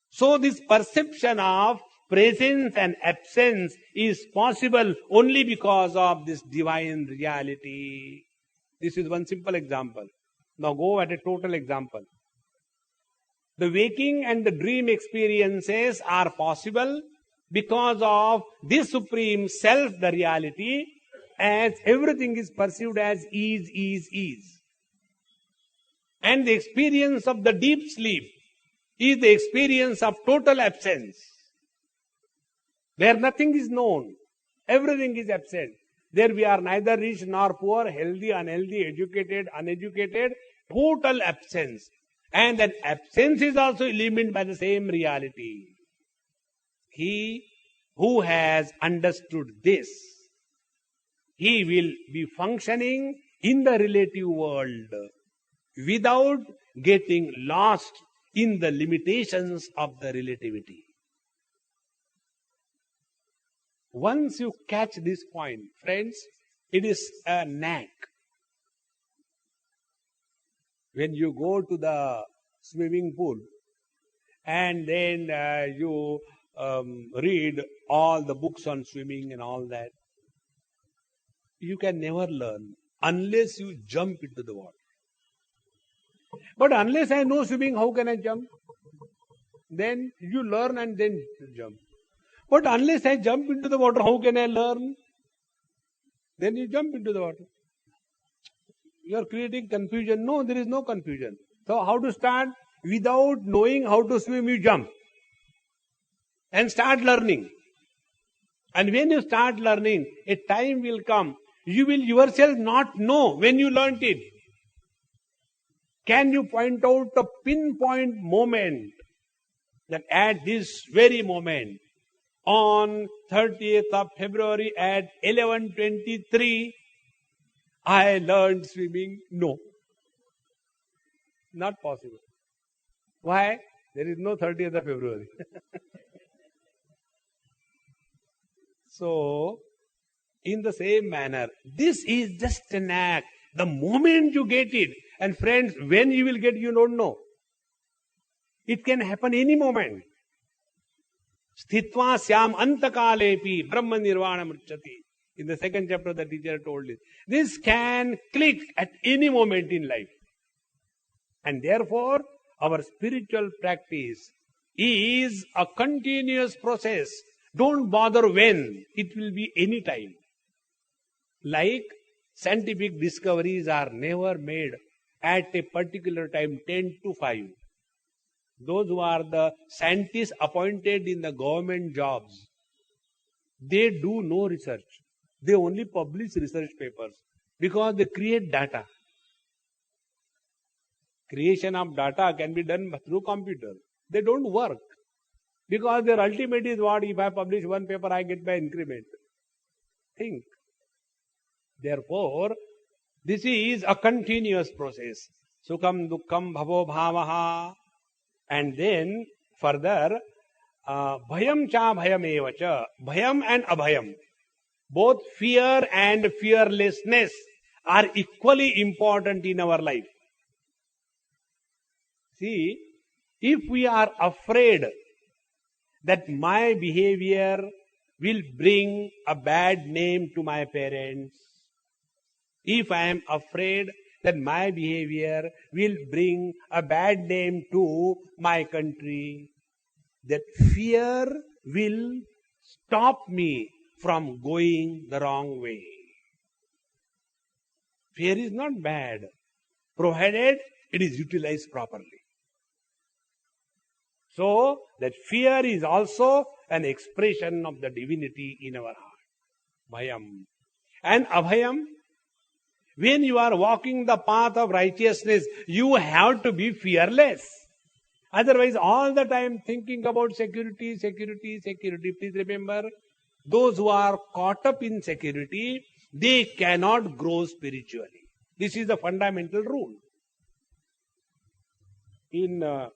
So this perception of presence and absence is possible only because of this divine reality. This is one simple example. Now go at a total example. The waking and the dream experiences are possible because of this supreme self, the reality, as everything is perceived as is. And the experience of the deep sleep is the experience of total absence, where nothing is known, everything is absent. There we are neither rich nor poor, healthy, unhealthy, educated, uneducated, total absence. And that absence is also illumined by the same reality. He who has understood this, he will be functioning in the relative world without getting lost in the limitations of the relativity. Once you catch this point, friends, it is a knack. When you go to the swimming pool and then you read all the books on swimming and all that, you can never learn unless you jump into the water. But unless I know swimming, how can I jump? Then you learn and then jump. But unless I jump into the water, how can I learn? Then you jump into the water. You are creating confusion. No, there is no confusion. So how to start? Without knowing how to swim, you jump. And start learning. And when you start learning, a time will come. You will yourself not know when you learnt it. Can you point out a pinpoint moment that at this very moment, on 30th of February at 11:23, I learned swimming? No. Not possible. Why? There is no 30th of February. So, in the same manner, this is just a knack. The moment you get it, and friends, when you will get, you don't know. It can happen any moment. Sthitva syam antakalepi brahma nirvana mrchati. In the second chapter, the teacher told it. This can click at any moment in life. And therefore, our spiritual practice is a continuous process. Don't bother when. It will be any time. Like scientific discoveries are never made at a particular time, 10 to 5. Those who are the scientists appointed in the government jobs, they do no research. They only publish research papers because they create data. creation of data can be done through computer. They don't work. Because their ultimate is what? If I publish one paper, I get my increment. Think. Therefore, this is a continuous process. Sukham, dukkham, bhavo, bhavaha. And then further, bhayam cha bhayam eva cha. Bhayam and abhayam. Both fear and fearlessness are equally important in our life. See, if we are afraid that my behavior will bring a bad name to my parents, if I am afraid that my behavior will bring a bad name to my country, that fear will stop me from going the wrong way. Fear is not bad, provided it is utilized properly. So, that fear is also an expression of the divinity in our heart. Bhayam. And abhayam, when you are walking the path of righteousness, you have to be fearless. Otherwise, all the time thinking about security, security, security. Please remember, those who are caught up in security, they cannot grow spiritually. This is the fundamental rule. In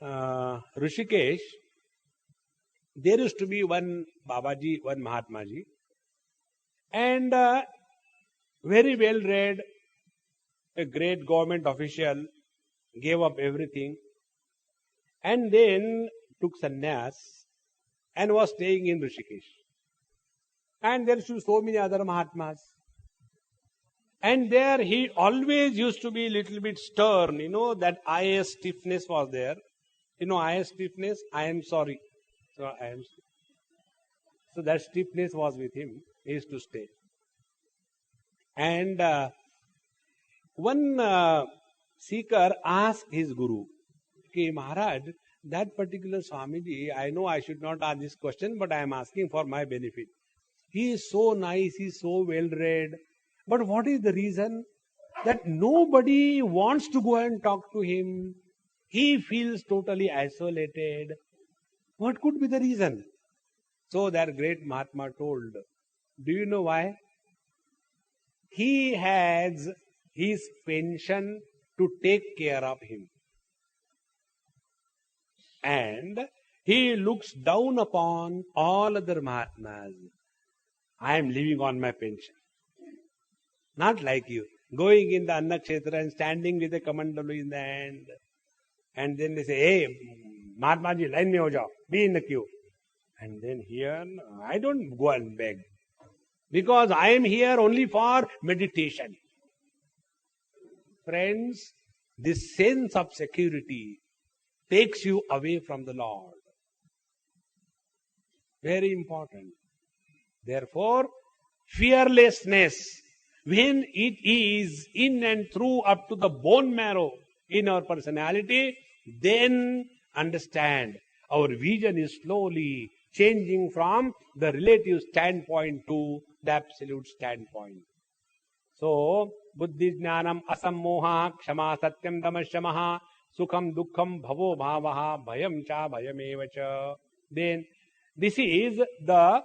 Rishikesh, there used to be one Babaji, one Mahatmaji, and very well read, a great government official, gave up everything, and then took sannyas and was staying in Rishikesh. And there were so many other Mahatmas. And there he always used to be a little bit stern, that IS stiffness was there. IS stiffness, I am sorry. So that stiffness was with him. He used to stay. And one seeker asked his guru, okay, Maharaj, that particular Swamiji, I know I should not ask this question, but I am asking for my benefit. He is so nice, he is so well read. But what is the reason? That nobody wants to go and talk to him. He feels totally isolated. What could be the reason? So that great Mahatma told, do you know why? He has his pension to take care of him. And he looks down upon all other Mahatmas. I am living on my pension. Not like you, going in the Annakshetra and standing with a kamandalu in the hand. And then they say, hey, Mahatma ji, line mein ho jao, be in the queue. And then here, I don't go and beg. Because I am here only for meditation. Friends, this sense of security takes you away from the Lord. Very important. Therefore, fearlessness, when it is in and through up to the bone marrow in our personality, then understand our vision is slowly changing from the relative standpoint to the absolute standpoint. So, buddhi jnanam asammoha kshama satyam damashamaha sukham dukkham bhavo bhavaha bhayam cha bhayameva cha. Then, this is the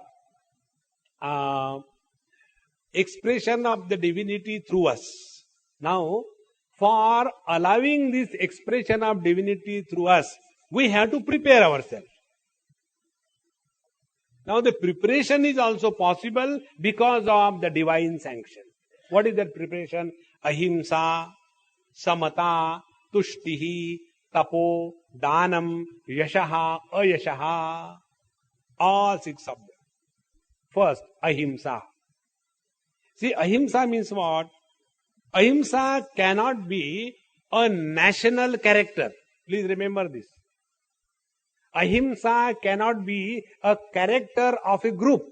expression of the divinity through us. Now, for allowing this expression of divinity through us, we have to prepare ourselves. Now, the preparation is also possible because of the divine sanction. What is that preparation? Ahimsa, samata, tushtihi, tapo, danam, yashaha, ayashaha. All 6 of them. First, ahimsa. See, ahimsa means what? Ahimsa cannot be a national character. Please remember this. Ahimsa cannot be a character of a group.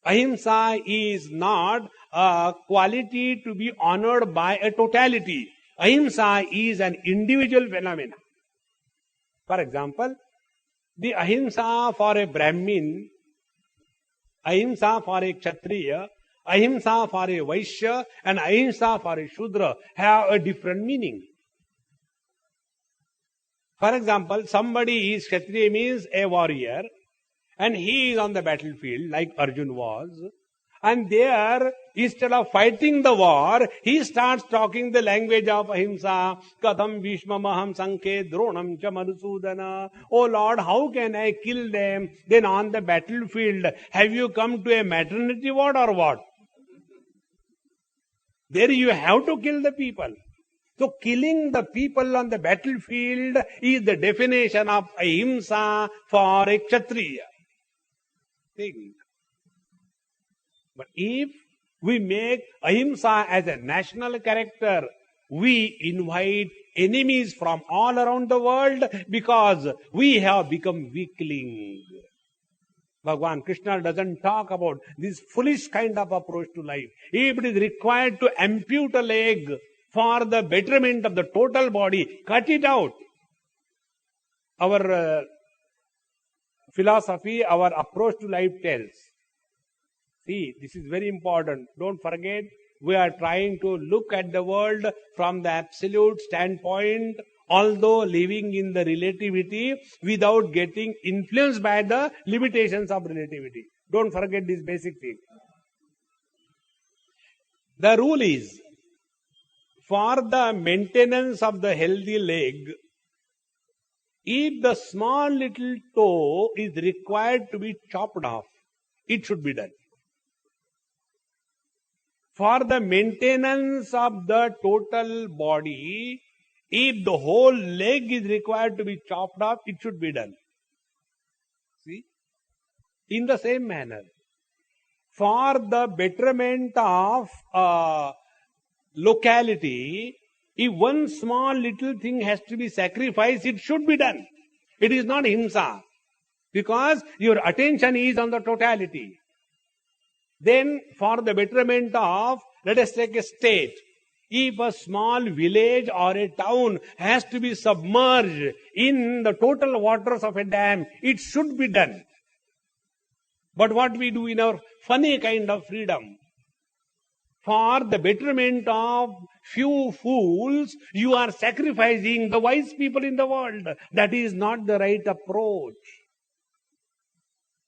Ahimsa is not a quality to be honored by a totality. Ahimsa is an individual phenomenon. For example, the ahimsa for a Brahmin, ahimsa for a Kshatriya, Ahimsa for a Vaishya and ahimsa for a Shudra have a different meaning. For example, somebody is Kshatriya means a warrior, and he is on the battlefield like Arjun was, and there, instead of fighting the war, he starts talking the language of ahimsa. Katham Bhishmamaham Sankhe Dronam cha Madhusudana. Oh Lord, how can I kill them? Then on the battlefield, have you come to a maternity ward or what? There you have to kill the people. So killing the people on the battlefield is the definition of ahimsa for a Kshatriya. Think. But if we make ahimsa as a national character, we invite enemies from all around the world because we have become weakling. Bhagavan Krishna doesn't talk about this foolish kind of approach to life. If it is required to ampute a leg for the betterment of the total body, cut it out. Our philosophy, our approach to life tells. See, this is very important. Don't forget, we are trying to look at the world from the absolute standpoint, although living in the relativity without getting influenced by the limitations of relativity. Don't forget this basic thing. The rule is, for the maintenance of the healthy leg, if the small little toe is required to be chopped off, it should be done. For the maintenance of the total body, if the whole leg is required to be chopped off, it should be done. See? In the same manner, for the betterment of locality, if one small little thing has to be sacrificed, it should be done. It is not himsa, because your attention is on the totality. Then, for the betterment of, let us take a state. If a small village or a town has to be submerged in the total waters of a dam, it should be done. But what we do in our funny kind of freedom, for the betterment of few fools, you are sacrificing the wise people in the world. That is not the right approach.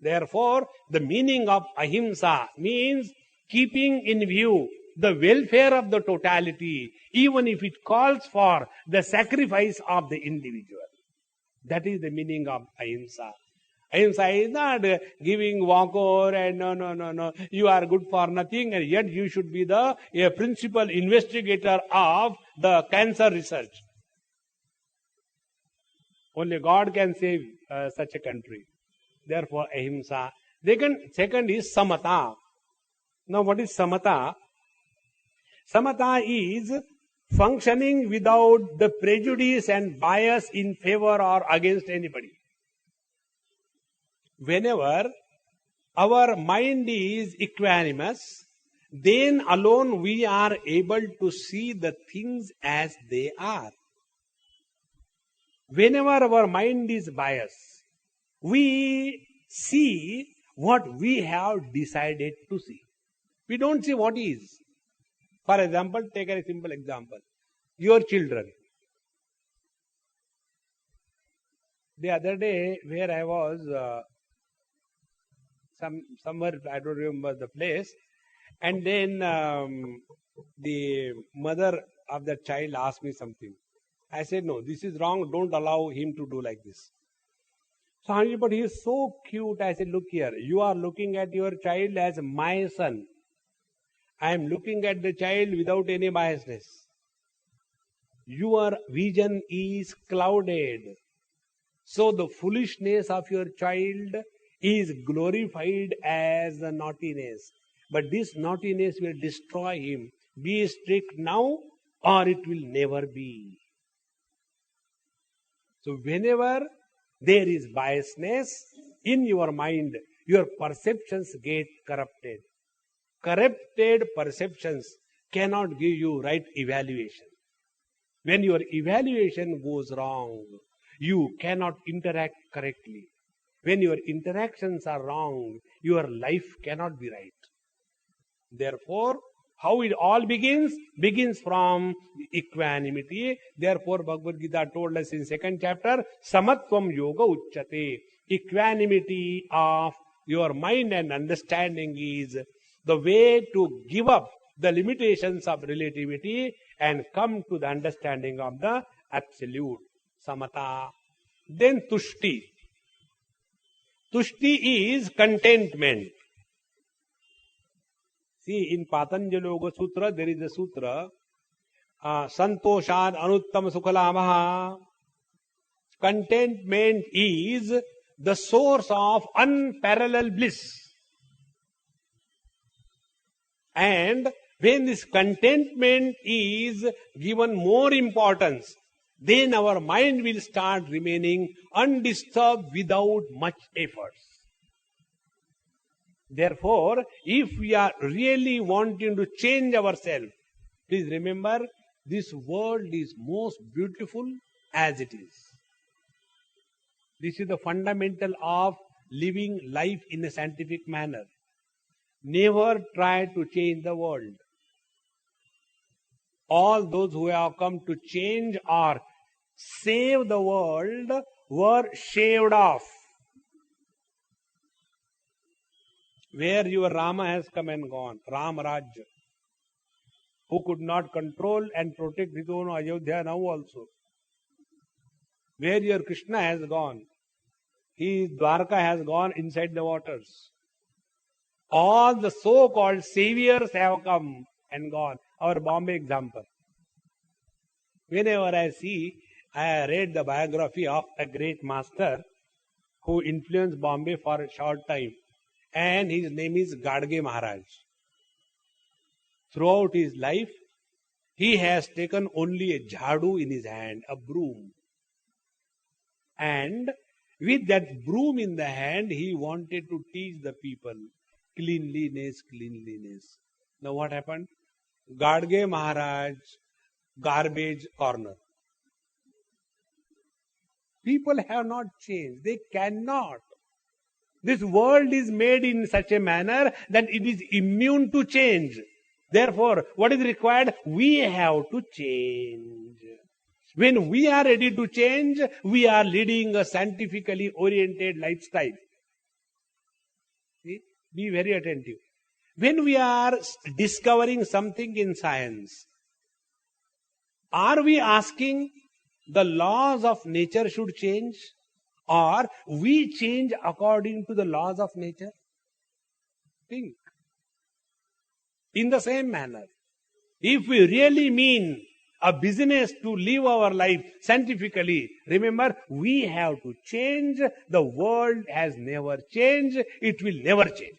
Therefore, the meaning of ahimsa means keeping in view the welfare of the totality, even if it calls for the sacrifice of the individual. That is the meaning of ahimsa. Ahimsa is not giving walkover and no, you are good for nothing, and yet you should be the principal investigator of the cancer research. Only God can save such a country. Therefore, ahimsa. Second is samata. Now, what is samata? Samata is functioning without the prejudice and bias in favor or against anybody. Whenever our mind is equanimous, then alone we are able to see the things as they are. Whenever our mind is biased, we see what we have decided to see. We don't see what is. For example, take a simple example. Your children. The other day, where I was, somewhere, I don't remember the place, and then the mother of the child asked me something. I said, no, this is wrong, don't allow him to do like this. So, but he is so cute. I said, look here, you are looking at your child as my son. I am looking at the child without any biasness. Your vision is clouded. So the foolishness of your child is glorified as a naughtiness. But this naughtiness will destroy him. Be strict now or it will never be. So whenever there is biasness in your mind, your perceptions get corrupted. Corrupted perceptions cannot give you right evaluation. When your evaluation goes wrong, you cannot interact correctly. When your interactions are wrong, your life cannot be right. Therefore, how it all begins from equanimity. Therefore, Bhagavad Gita told us in second chapter, Samatvam Yoga Uchyate. Equanimity of your mind and understanding is the way to give up the limitations of relativity and come to the understanding of the absolute. Samata. Then Tushti. Tushti is contentment. See, in Patanjali Yoga Sutra, there is a sutra, Santoshad Anuttam Sukhalamaha. Contentment is the source of unparalleled bliss. And when this contentment is given more importance, then our mind will start remaining undisturbed without much effort. Therefore, if we are really wanting to change ourselves, please remember, this world is most beautiful as it is. This is the fundamental of living life in a scientific manner. Never try to change the world. All those who have come to change or save the world were shaved off. Where your Rama has come and gone, Ram Rajya, who could not control and protect his own Ayodhya now also. Where your Krishna has gone, his Dwarka has gone inside the waters. All the so-called saviors have come and gone. Our Bombay example. Whenever I read the biography of a great master who influenced Bombay for a short time, and his name is Gadge Maharaj. Throughout his life, he has taken only a jhadu in his hand, a broom. And with that broom in the hand, he wanted to teach the people cleanliness, cleanliness. Now what happened? Gadge Maharaj, garbage corner. People have not changed. They cannot. This world is made in such a manner that it is immune to change. Therefore, what is required? We have to change. When we are ready to change, we are leading a scientifically oriented lifestyle. See? Be very attentive. When we are discovering something in science, are we asking the laws of nature should change? Or we change according to the laws of nature? Think. In the same manner, if we really mean a business to live our life scientifically, remember, we have to change. The world has never changed. It will never change.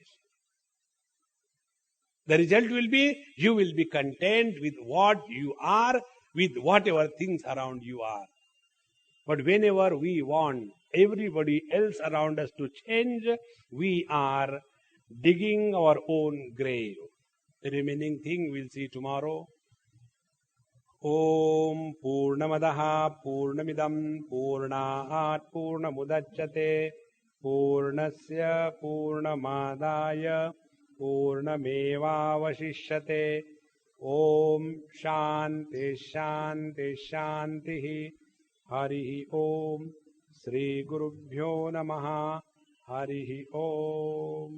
The result will be, you will be content with what you are, with whatever things around you are. But whenever we want everybody else around us to change, we are digging our own grave. The remaining thing we'll see tomorrow. Om Purnamadaha Purnamidam Purnaat Purnamudachyate Purnasya Purnamadaya Purnamevavashishyate. Om Shanti Shanti Shanti. Harihi Om. Shri Gurubhyo Namaha. Harihi Om.